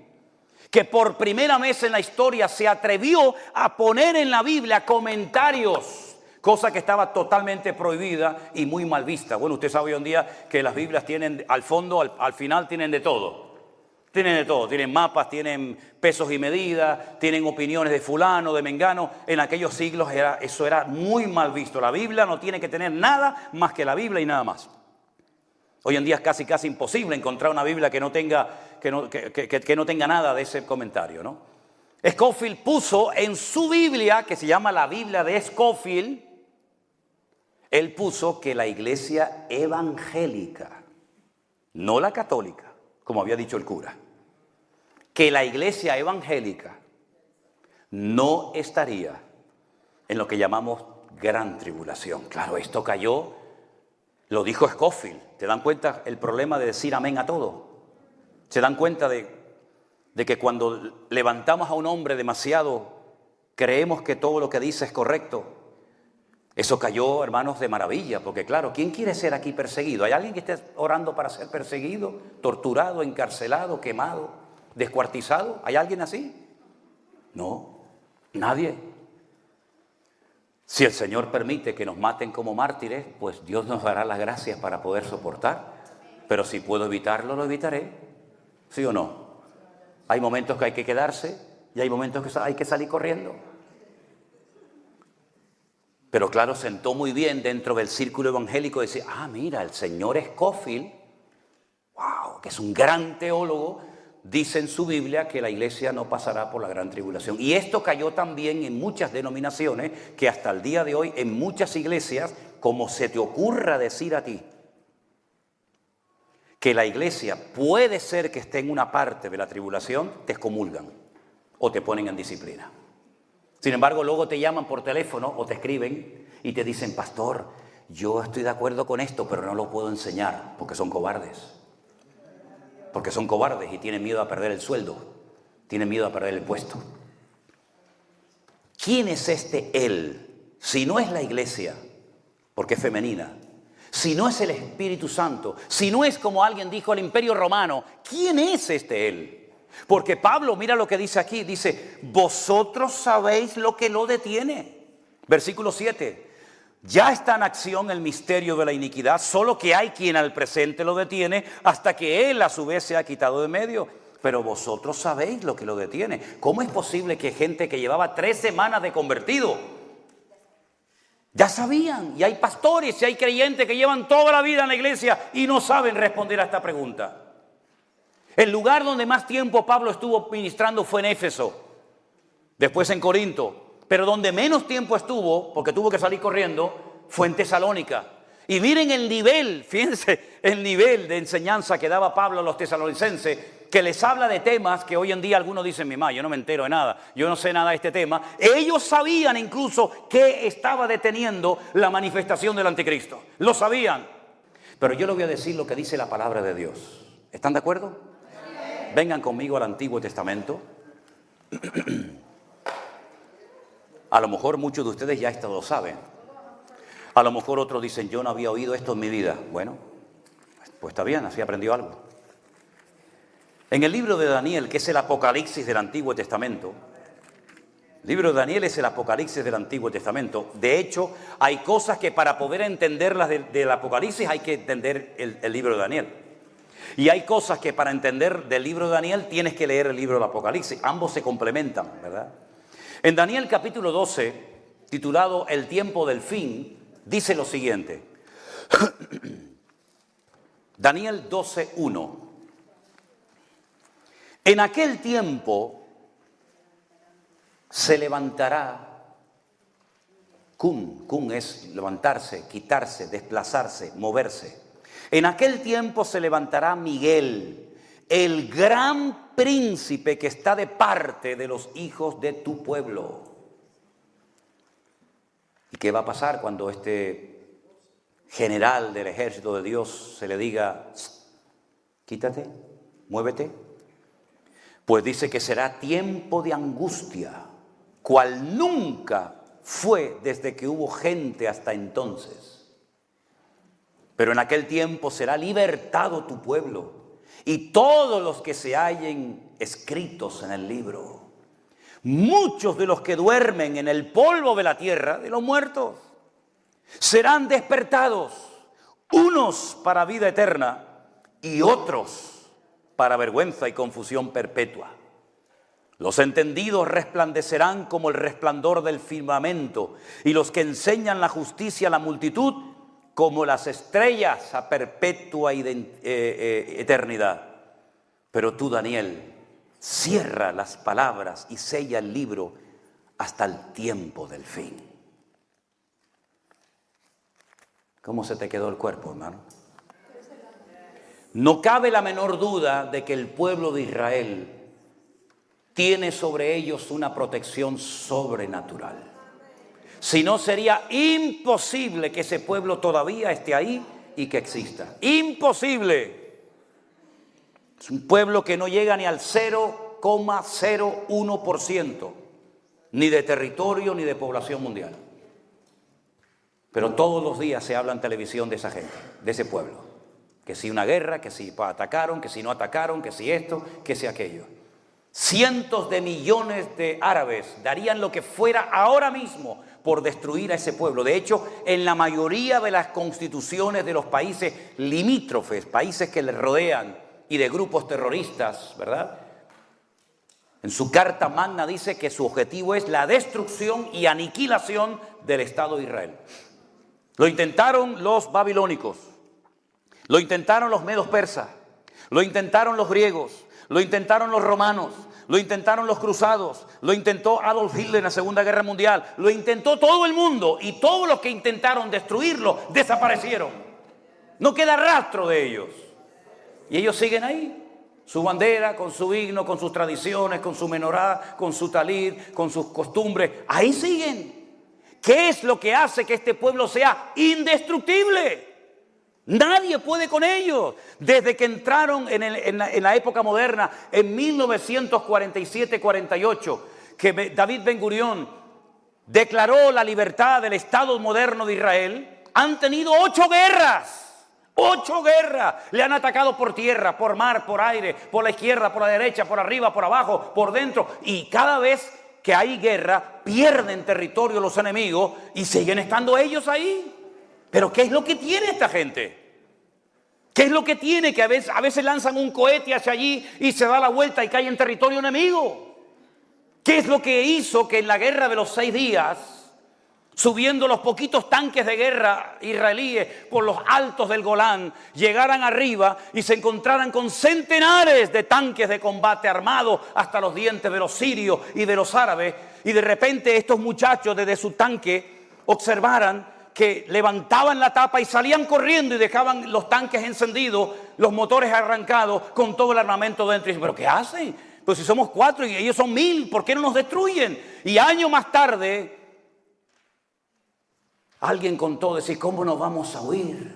que por primera vez en la historia se atrevió a poner en la Biblia comentarios, cosa que estaba totalmente prohibida y muy mal vista. Bueno, usted sabe hoy en día que las Biblias tienen al fondo, al final tienen de todo. Tienen de todo, tienen mapas, tienen pesos y medidas, tienen opiniones de fulano, de mengano. En aquellos siglos eso era muy mal visto. La Biblia no tiene que tener nada más que la Biblia y nada más. Hoy en día es casi imposible encontrar una Biblia que no tenga nada de ese comentario, ¿no? Scofield puso en su Biblia, que se llama la Biblia de Scofield, él puso que la iglesia evangélica, no la católica, como había dicho el cura, que la iglesia evangélica no estaría en lo que llamamos gran tribulación. Claro, esto cayó, lo dijo Scofield. ¿Te dan cuenta el problema de decir amén a todo? ¿Se dan cuenta de que cuando levantamos a un hombre demasiado, creemos que todo lo que dice es correcto? Eso cayó, hermanos, de maravilla, porque claro, ¿quién quiere ser aquí perseguido? ¿Hay alguien que esté orando para ser perseguido, torturado, encarcelado, quemado, descuartizado? ¿Hay alguien así? No, nadie. Si el Señor permite que nos maten como mártires, pues Dios nos dará las gracias para poder soportar. Pero si puedo evitarlo, lo evitaré. ¿Sí o no? Hay momentos que hay que quedarse y hay momentos que hay que salir corriendo. Pero claro, sentó muy bien dentro del círculo evangélico decir, mira, el señor Scofield, wow, que es un gran teólogo, dice en su Biblia que la iglesia no pasará por la gran tribulación. Y esto cayó también en muchas denominaciones, que hasta el día de hoy en muchas iglesias, como se te ocurra decir a ti, que la iglesia puede ser que esté en una parte de la tribulación, te excomulgan o te ponen en disciplina. Sin embargo, luego te llaman por teléfono o te escriben y te dicen, pastor, yo estoy de acuerdo con esto, pero no lo puedo enseñar porque son cobardes. Porque son cobardes y tienen miedo a perder el sueldo, tienen miedo a perder el puesto. ¿Quién es este él? Si no es la iglesia, porque es femenina. Si no es el Espíritu Santo, si no es como alguien dijo el Imperio Romano, ¿quién es este él? Porque Pablo, mira lo que dice aquí, dice, vosotros sabéis lo que lo detiene. Versículo 7. Ya está en acción el misterio de la iniquidad, solo que hay quien al presente lo detiene hasta que él a su vez se ha quitado de medio. Pero vosotros sabéis lo que lo detiene. ¿Cómo es posible que gente que llevaba 3 semanas de convertido, ya sabían? Y hay pastores y hay creyentes que llevan toda la vida en la iglesia y no saben responder a esta pregunta. El lugar donde más tiempo Pablo estuvo ministrando fue en Éfeso, después en Corinto. Pero donde menos tiempo estuvo, porque tuvo que salir corriendo, fue en Tesalónica. Y miren el nivel, fíjense, el nivel de enseñanza que daba Pablo a los tesalonicenses, que les habla de temas que hoy en día algunos dicen, mi madre, yo no me entero de nada, yo no sé nada de este tema. Ellos sabían incluso que estaba deteniendo la manifestación del anticristo. Lo sabían. Pero yo les voy a decir lo que dice la palabra de Dios. ¿Están de acuerdo? Vengan conmigo al Antiguo Testamento. A lo mejor muchos de ustedes ya esto lo saben. A lo mejor otros dicen, yo no había oído esto en mi vida. Bueno, pues está bien, así aprendió algo. En el libro de Daniel, que es el Apocalipsis del Antiguo Testamento, el libro de Daniel es el Apocalipsis del Antiguo Testamento. De hecho, hay cosas que para poder entenderlas del Apocalipsis hay que entender el libro de Daniel. Y hay cosas que para entender del libro de Daniel tienes que leer el libro del Apocalipsis. Ambos se complementan, ¿verdad? En Daniel capítulo 12, titulado El tiempo del fin, dice lo siguiente. Daniel 12:1. En aquel tiempo se levantará, cum es levantarse, quitarse, desplazarse, moverse. En aquel tiempo se levantará Miguel, el gran príncipe que está de parte de los hijos de tu pueblo. ¿Y qué va a pasar cuando este general del ejército de Dios se le diga, quítate, muévete? Pues dice que será tiempo de angustia, cual nunca fue desde que hubo gente hasta entonces. Pero en aquel tiempo será libertado tu pueblo y todos los que se hallen escritos en el libro. Muchos de los que duermen en el polvo de la tierra, de los muertos, serán despertados, unos para vida eterna y otros para vergüenza y confusión perpetua. Los entendidos resplandecerán como el resplandor del firmamento, y los que enseñan la justicia a la multitud como las estrellas a perpetua eternidad. Pero tú, Daniel, cierra las palabras y sella el libro hasta el tiempo del fin. ¿Cómo se te quedó el cuerpo, hermano? No cabe la menor duda de que el pueblo de Israel tiene sobre ellos una protección sobrenatural. Si no, sería imposible que ese pueblo todavía esté ahí y que exista. Imposible. Es un pueblo que no llega ni al 0,01%, ni de territorio ni de población mundial. Pero todos los días se habla en televisión de esa gente, de ese pueblo. Que si una guerra, que si atacaron, que si no atacaron, que si esto, que si aquello. Cientos de millones de árabes darían lo que fuera ahora mismo por destruir a ese pueblo. De hecho, en la mayoría de las constituciones de los países limítrofes, países que le rodean y de grupos terroristas, ¿verdad? En su carta magna dice que su objetivo es la destrucción y aniquilación del Estado de Israel. Lo intentaron los babilónicos, lo intentaron los medos persas, lo intentaron los griegos, lo intentaron los romanos, lo intentaron los cruzados, lo intentó Adolf Hitler en la Segunda Guerra Mundial, lo intentó todo el mundo, y todos los que intentaron destruirlo desaparecieron. No queda rastro de ellos. Y ellos siguen ahí, su bandera, con su himno, con sus tradiciones, con su menorá, con su talir, con sus costumbres. Ahí siguen. ¿Qué es lo que hace que este pueblo sea indestructible? Nadie puede con ellos. Desde que entraron en la época moderna, en 1947-48, que David Ben Gurión declaró la libertad del Estado moderno de Israel, han tenido 8 guerras. 8 guerras. Le han atacado por tierra, por mar, por aire, por la izquierda, por la derecha, por arriba, por abajo, por dentro. Y cada vez que hay guerra, pierden territorio los enemigos y siguen estando ellos ahí. Pero ¿qué es lo que tiene esta gente? ¿Qué es lo que tiene? Que a veces lanzan un cohete hacia allí y se da la vuelta y cae en territorio enemigo. ¿Qué es lo que hizo que en la guerra de los 6 días, subiendo los poquitos tanques de guerra israelíes por los altos del Golán, llegaran arriba y se encontraran con centenares de tanques de combate armados hasta los dientes de los sirios y de los árabes, y de repente estos muchachos desde su tanque observaran que levantaban la tapa y salían corriendo y dejaban los tanques encendidos, los motores arrancados con todo el armamento dentro? Y dicen, ¿pero qué hacen? Pues si somos 4 y ellos son 1000, ¿por qué no nos destruyen? Y años más tarde alguien contó, decir, ¿cómo nos vamos a huir?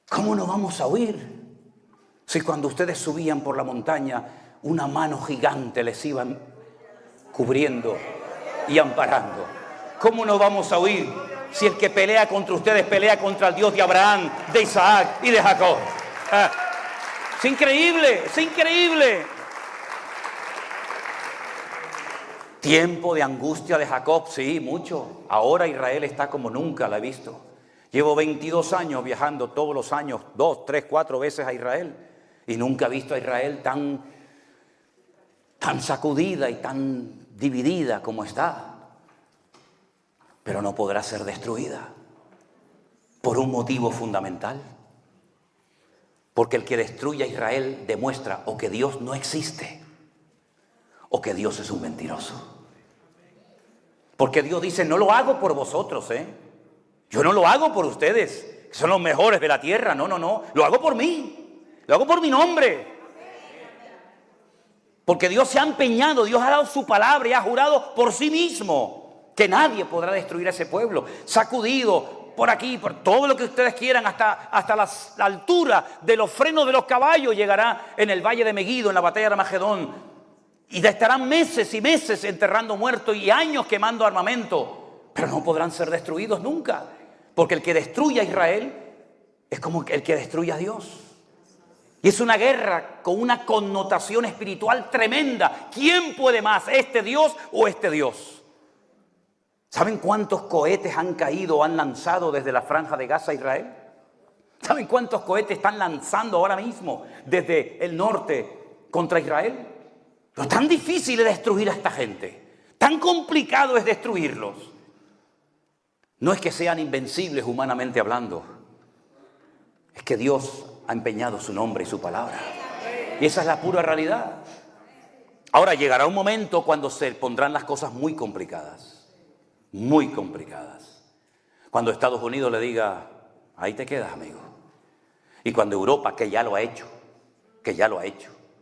¿Cómo nos vamos a huir? Si cuando ustedes subían por la montaña, una mano gigante les iban cubriendo y amparando. ¿Cómo nos vamos a huir si el que pelea contra ustedes pelea contra el Dios de Abraham, de Isaac y de Jacob? Es increíble, es increíble. Tiempo de angustia de Jacob, sí, mucho. Ahora Israel está como nunca la he visto. Llevo 22 años viajando todos los años, 2, 3, 4 veces a Israel. Y nunca he visto a Israel tan sacudida y tan dividida como está. Pero no podrá ser destruida por un motivo fundamental. Porque el que destruye a Israel demuestra o que Dios no existe o que Dios es un mentiroso. Porque Dios dice, no lo hago por vosotros, yo no lo hago por ustedes, que son los mejores de la tierra, no, lo hago por mí, lo hago por mi nombre. Porque Dios se ha empeñado, Dios ha dado su palabra y ha jurado por sí mismo que nadie podrá destruir a ese pueblo. Sacudido por aquí, por todo lo que ustedes quieran, hasta la altura de los frenos de los caballos llegará en el valle de Megido, en la batalla de Armagedón. Y estarán meses y meses enterrando muertos y años quemando armamento. Pero no podrán ser destruidos nunca. Porque el que destruye a Israel es como el que destruye a Dios. Y es una guerra con una connotación espiritual tremenda. ¿Quién puede más, este Dios o este Dios? ¿Saben cuántos cohetes han caído o han lanzado desde la franja de Gaza a Israel? ¿Saben cuántos cohetes están lanzando ahora mismo desde el norte contra Israel? Pero tan difícil es destruir a esta gente. Tan complicado es destruirlos. No es que sean invencibles humanamente hablando. Es que Dios ha empeñado su nombre y su palabra. Y esa es la pura realidad. Ahora llegará un momento cuando se pondrán las cosas muy complicadas. Muy complicadas. Cuando Estados Unidos le diga, ahí te quedas, amigo. Y cuando Europa, que ya lo ha hecho,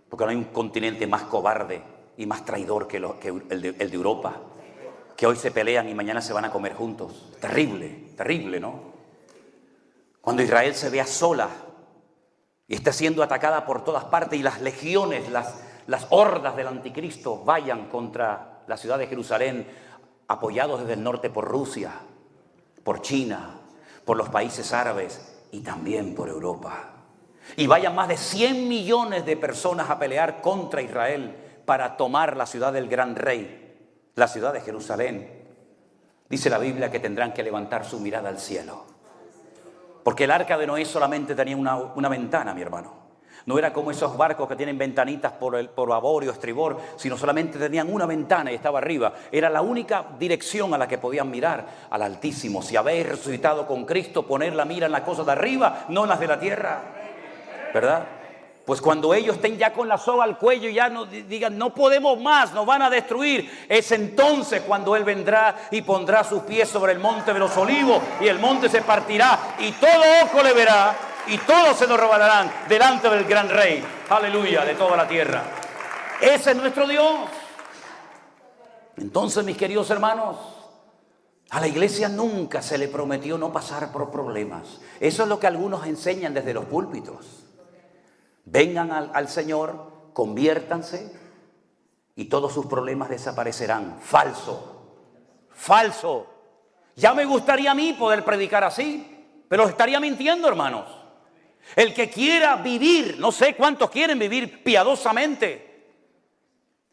porque no hay un continente más cobarde y más traidor que el de Europa, que hoy se pelean y mañana se van a comer juntos. Terrible, terrible, ¿no? Cuando Israel se vea sola y está siendo atacada por todas partes y las legiones, las hordas del anticristo vayan contra la ciudad de Jerusalén, apoyados desde el norte por Rusia, por China, por los países árabes y también por Europa. Y vayan más de 100 millones de personas a pelear contra Israel para tomar la ciudad del gran rey, la ciudad de Jerusalén. Dice la Biblia que tendrán que levantar su mirada al cielo. Porque el arca de Noé solamente tenía una ventana, mi hermano. No era como esos barcos que tienen ventanitas por babor y estribor, sino solamente tenían una ventana y estaba arriba. Era la única dirección a la que podían mirar, al Altísimo. Si habéis resucitado con Cristo, poner la mira en las cosas de arriba, no en las de la tierra. ¿Verdad? Pues cuando ellos estén ya con la soga al cuello y ya no digan, no podemos más, nos van a destruir, es entonces cuando Él vendrá y pondrá sus pies sobre el monte de los olivos y el monte se partirá y todo ojo le verá y todos se nos revelarán delante del gran rey, aleluya, de toda la tierra. Ese es nuestro Dios. Entonces, mis queridos hermanos, a la iglesia nunca se le prometió no pasar por problemas. Eso es lo que algunos enseñan desde los púlpitos. Vengan al Señor, conviértanse y todos sus problemas desaparecerán. Falso, falso. Ya me gustaría a mí poder predicar así, pero estaría mintiendo, hermanos. El que quiera vivir, no sé cuántos quieren vivir piadosamente,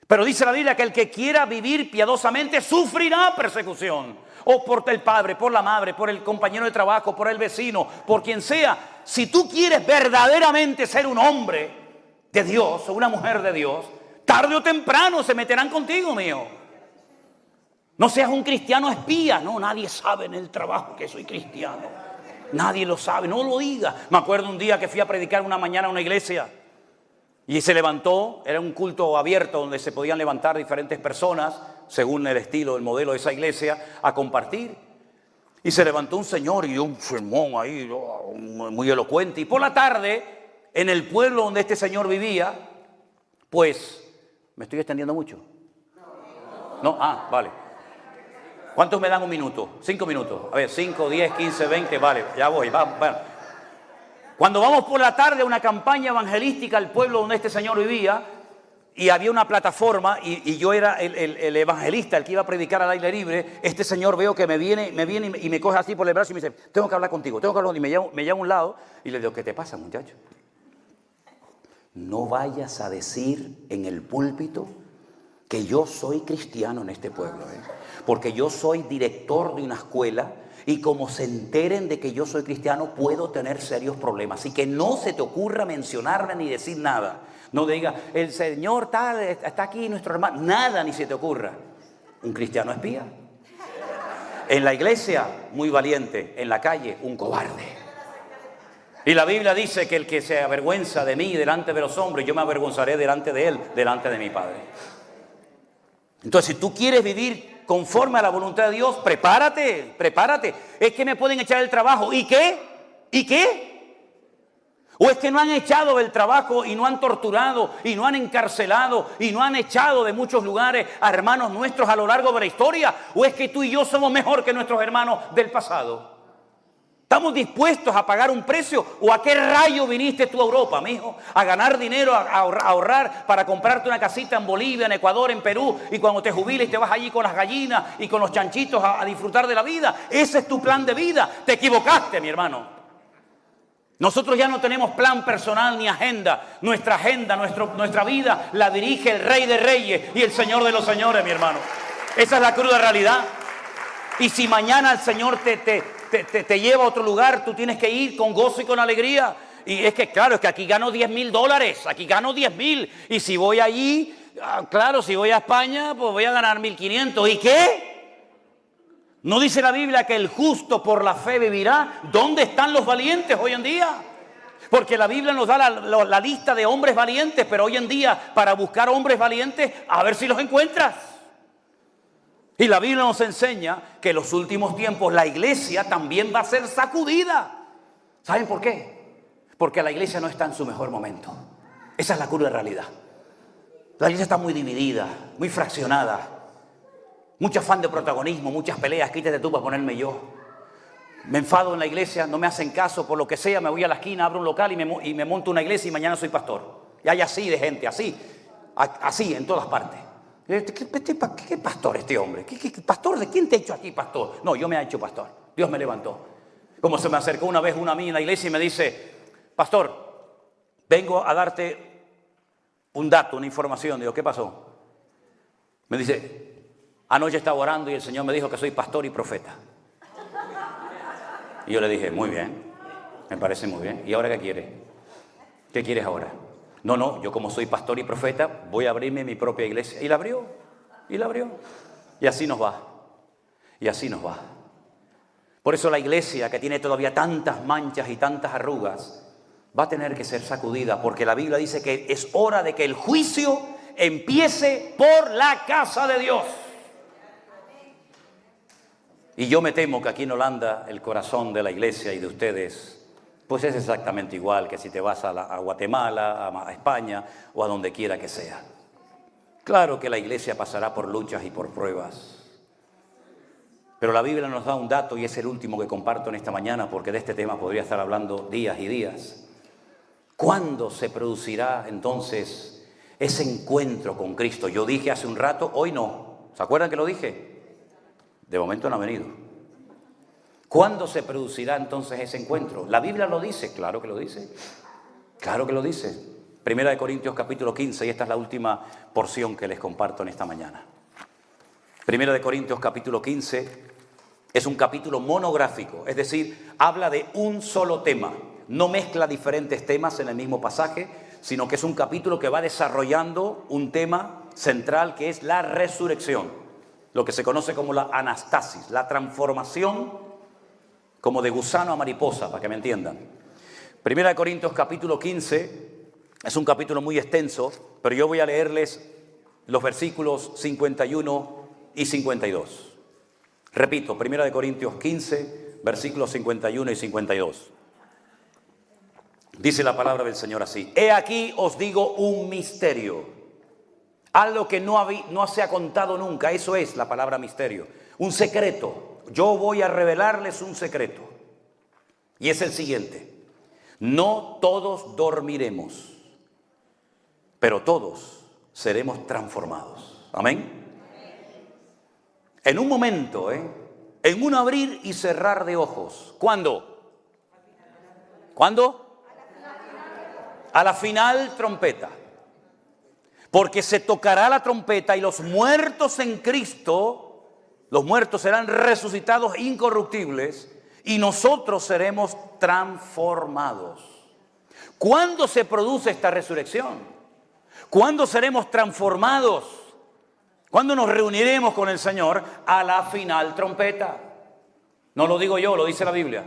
pero dice la Biblia que el que quiera vivir piadosamente sufrirá persecución. O por el padre, por la madre, por el compañero de trabajo, por el vecino, por quien sea. Si tú quieres verdaderamente ser un hombre de Dios o una mujer de Dios, tarde o temprano se meterán contigo, mío. No seas un cristiano espía. No, nadie sabe en el trabajo que soy cristiano. Nadie lo sabe, no lo diga. Me acuerdo un día que fui a predicar una mañana a una iglesia y se levantó, era un culto abierto donde se podían levantar diferentes personas según el estilo, el modelo de esa iglesia, a compartir. Y se levantó un señor y dio un sermón ahí, muy elocuente. Y por la tarde, en el pueblo donde este señor vivía, pues, ¿me estoy extendiendo mucho? ¿No? Ah, vale. ¿Cuántos me dan un minuto? 5 minutos. A ver, 5, 10, 15, 20, vale, ya voy. Bueno. Cuando vamos por la tarde a una campaña evangelística al pueblo donde este señor vivía, y había una plataforma y yo era el evangelista, el que iba a predicar al aire libre, este señor veo que me viene y me coge así por el brazo y me dice, tengo que hablar contigo, y me lleva a un lado y le digo, ¿qué te pasa, muchacho? No vayas a decir en el púlpito que yo soy cristiano en este pueblo, porque yo soy director de una escuela y como se enteren de que yo soy cristiano puedo tener serios problemas, así que no se te ocurra mencionarme ni decir nada. No diga, el Señor tal, está aquí nuestro hermano. Nada ni se te ocurra. Un cristiano espía. En la iglesia, muy valiente. En la calle, un cobarde. Y la Biblia dice que el que se avergüenza de mí delante de los hombres, yo me avergonzaré delante de él, delante de mi Padre. Entonces, si tú quieres vivir conforme a la voluntad de Dios, prepárate. Es que me pueden echar el trabajo. ¿Y qué? ¿O es que no han echado del trabajo y no han torturado y no han encarcelado y no han echado de muchos lugares a hermanos nuestros a lo largo de la historia? ¿O es que tú y yo somos mejor que nuestros hermanos del pasado? ¿Estamos dispuestos a pagar un precio? ¿O a qué rayo viniste tú a Europa, mijo? A ganar dinero, a ahorrar para comprarte una casita en Bolivia, en Ecuador, en Perú, y cuando te jubiles te vas allí con las gallinas y con los chanchitos a disfrutar de la vida. Ese es tu plan de vida. Te equivocaste, mi hermano. Nosotros ya no tenemos plan personal ni agenda. Nuestra vida la dirige el Rey de Reyes y el Señor de los Señores, mi hermano. Esa es la cruda realidad. Y si mañana el Señor te lleva a otro lugar, tú tienes que ir con gozo y con alegría. Y es que, claro, es que aquí gano $10,000, aquí gano 10,000. Y si voy allí, claro, si voy a España, pues voy a ganar 1,500. ¿Y qué? ¿No dice la Biblia que el justo por la fe vivirá? ¿Dónde están los valientes hoy en día? Porque la Biblia nos da la lista de hombres valientes, pero hoy en día, para buscar hombres valientes, a ver si los encuentras. Y la Biblia nos enseña que en los últimos tiempos la iglesia también va a ser sacudida. ¿Saben por qué? Porque la iglesia no está en su mejor momento. Esa es la cruda realidad. La iglesia está muy dividida, muy fraccionada. Mucho afán de protagonismo, muchas peleas, quítate tú para ponerme yo. Me enfado en la iglesia, no me hacen caso, por lo que sea, me voy a la esquina, abro un local y me monto una iglesia y mañana soy pastor. Y hay así de gente, así en todas partes. ¿Qué pastor este hombre? ¿Qué pastor? ¿De quién te ha hecho aquí pastor? No, yo me he hecho pastor, Dios me levantó. Como se me acercó una vez a mí en la iglesia y me dice, pastor, vengo a darte un dato, una información. Digo, ¿qué pasó? Me dice, anoche estaba orando y el Señor me dijo que soy pastor y profeta. Y yo le dije, muy bien, me parece muy bien. ¿Y ahora qué quieres? ¿Qué quieres ahora? No, yo como soy pastor y profeta voy a abrirme mi propia iglesia. Y la abrió. Y así nos va. Por eso la iglesia, que tiene todavía tantas manchas y tantas arrugas, va a tener que ser sacudida, porque la Biblia dice que es hora de que el juicio empiece por la casa de Dios. Y yo me temo que aquí en Holanda el corazón de la iglesia y de ustedes pues es exactamente igual que si te vas a Guatemala, a España o a donde quiera que sea. Claro que la iglesia pasará por luchas y por pruebas. Pero la Biblia nos da un dato y es el último que comparto en esta mañana, porque de este tema podría estar hablando días y días. ¿Cuándo se producirá entonces ese encuentro con Cristo? Yo dije hace un rato, hoy no. ¿Se acuerdan que lo dije? De momento no ha venido. ¿Cuándo se producirá entonces ese encuentro? ¿La Biblia lo dice? Claro que lo dice. Claro que lo dice. Primera de Corintios capítulo 15, y esta es la última porción que les comparto en esta mañana. Primera de Corintios capítulo 15 es un capítulo monográfico, es decir, habla de un solo tema. No mezcla diferentes temas en el mismo pasaje, sino que es un capítulo que va desarrollando un tema central que es la resurrección. Lo que se conoce como la anastasis, la transformación como de gusano a mariposa, para que me entiendan. Primera de Corintios capítulo 15 es un capítulo muy extenso, pero yo voy a leerles los versículos 51 y 52. Repito, Primera de Corintios 15, versículos 51 y 52. Dice la palabra del Señor así: He aquí os digo un misterio. Algo que no se ha contado nunca, eso es la palabra misterio. Un secreto. Yo voy a revelarles un secreto. Y es el siguiente: no todos dormiremos, pero todos seremos transformados. Amén. En un momento, en un abrir y cerrar de ojos. ¿Cuándo? ¿Cuándo? A la final trompeta. Porque se tocará la trompeta y los muertos en Cristo, los muertos serán resucitados incorruptibles y nosotros seremos transformados. ¿Cuándo se produce esta resurrección? ¿Cuándo seremos transformados? ¿Cuándo nos reuniremos con el Señor? A la final trompeta. No lo digo yo, lo dice la Biblia.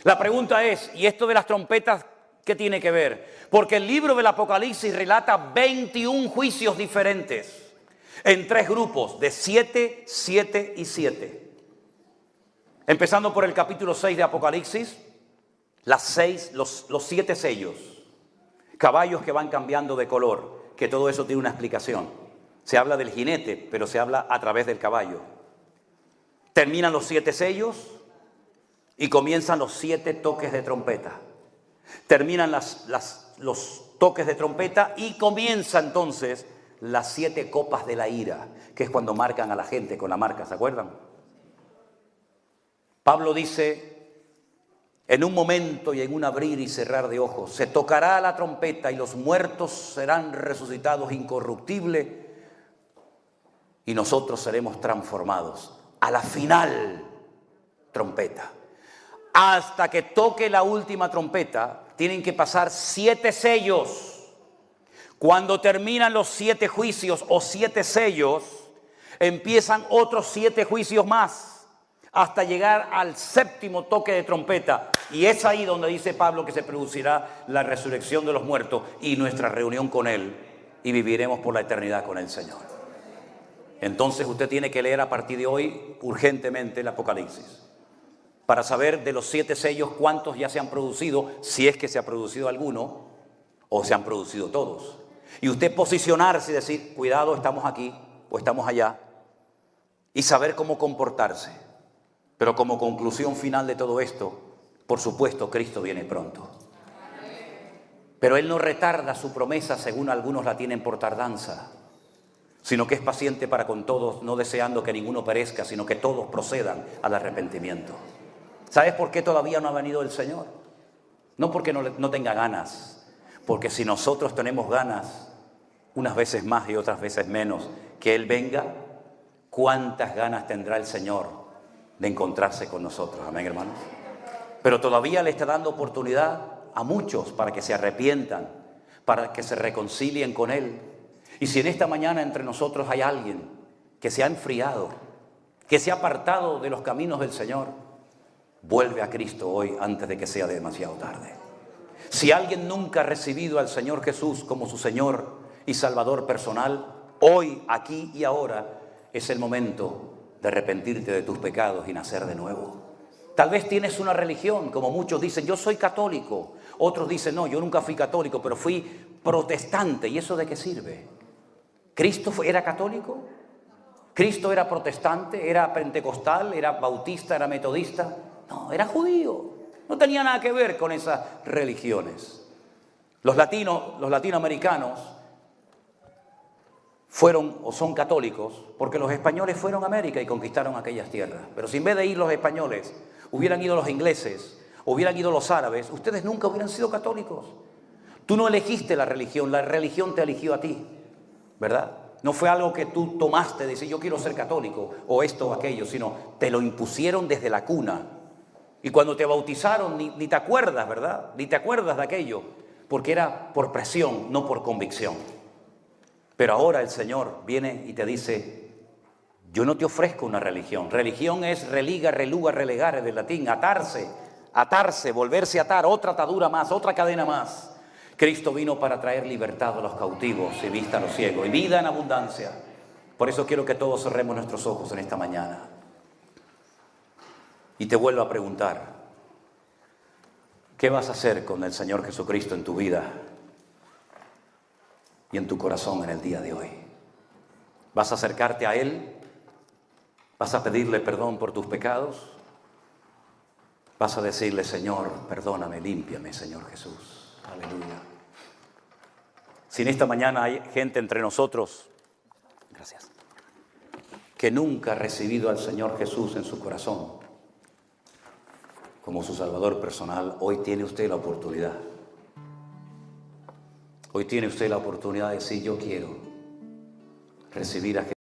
La pregunta es, ¿y esto de las trompetas qué tiene que ver? Porque el libro del Apocalipsis relata 21 juicios diferentes en 3 grupos de 7, 7 y 7. Empezando por el capítulo 6 de Apocalipsis, los 7 sellos, caballos que van cambiando de color, que todo eso tiene una explicación. Se habla del jinete, pero se habla a través del caballo. Terminan los 7 sellos y comienzan los 7 toques de trompeta. Terminan los toques de trompeta y comienza entonces las 7 copas de la ira, que es cuando marcan a la gente con la marca, ¿se acuerdan? Pablo dice, en un momento y en un abrir y cerrar de ojos, se tocará la trompeta y los muertos serán resucitados incorruptibles y nosotros seremos transformados a la final trompeta. Hasta que toque la última trompeta, tienen que pasar 7 sellos. Cuando terminan los 7 juicios o 7 sellos, empiezan otros 7 juicios más, hasta llegar al 7º toque de trompeta. Y es ahí donde dice Pablo que se producirá la resurrección de los muertos y nuestra reunión con Él, y viviremos por la eternidad con el Señor. Entonces usted tiene que leer a partir de hoy urgentemente el Apocalipsis, para saber de los 7 sellos cuántos ya se han producido, si es que se ha producido alguno, o se han producido todos. Y usted posicionarse y decir, cuidado, estamos aquí o estamos allá, y saber cómo comportarse. Pero como conclusión final de todo esto, por supuesto, Cristo viene pronto. Pero Él no retarda su promesa según algunos la tienen por tardanza, sino que es paciente para con todos, no deseando que ninguno perezca, sino que todos procedan al arrepentimiento. ¿Sabes por qué todavía no ha venido el Señor? No porque no tenga ganas, porque si nosotros tenemos ganas, unas veces más y otras veces menos, que Él venga, ¿cuántas ganas tendrá el Señor de encontrarse con nosotros? Amén, hermanos. Pero todavía le está dando oportunidad a muchos para que se arrepientan, para que se reconcilien con Él. Y si en esta mañana entre nosotros hay alguien que se ha enfriado, que se ha apartado de los caminos del Señor, vuelve a Cristo hoy antes de que sea demasiado tarde. Si alguien nunca ha recibido al Señor Jesús como su Señor y Salvador personal, hoy, aquí y ahora es el momento de arrepentirte de tus pecados y nacer de nuevo. Tal vez tienes una religión, como muchos dicen, yo soy católico. Otros dicen, no, yo nunca fui católico, pero fui protestante. ¿Y eso de qué sirve? ¿Cristo era católico? ¿Cristo era protestante? ¿Era pentecostal? ¿Era bautista? ¿Era metodista? No, era judío. No tenía nada que ver con esas religiones. Los latinoamericanos fueron o son católicos porque los españoles fueron a América y conquistaron aquellas tierras. Pero si en vez de ir los españoles hubieran ido los ingleses, hubieran ido los árabes, ustedes nunca hubieran sido católicos. Tú no elegiste la religión te eligió a ti, ¿verdad? No fue algo que tú tomaste de decir yo quiero ser católico o esto o aquello, sino te lo impusieron desde la cuna. Y cuando te bautizaron ni te acuerdas, ¿verdad? Ni te acuerdas de aquello, porque era por presión, no por convicción. Pero ahora el Señor viene y te dice, yo no te ofrezco una religión. Religión es religa, reluga, relegar, es del latín, atarse, volverse a atar, otra atadura más, otra cadena más. Cristo vino para traer libertad a los cautivos y vista a los ciegos y vida en abundancia. Por eso quiero que todos cerremos nuestros ojos en esta mañana. Y te vuelvo a preguntar, ¿qué vas a hacer con el Señor Jesucristo en tu vida y en tu corazón en el día de hoy? ¿Vas a acercarte a Él? ¿Vas a pedirle perdón por tus pecados? ¿Vas a decirle, Señor, perdóname, límpiame, Señor Jesús? Aleluya. Si en esta mañana hay gente entre nosotros, gracias, que nunca ha recibido al Señor Jesús en su corazón como su Salvador personal, hoy tiene usted la oportunidad. Hoy tiene usted la oportunidad de decir, yo quiero recibir a Jesús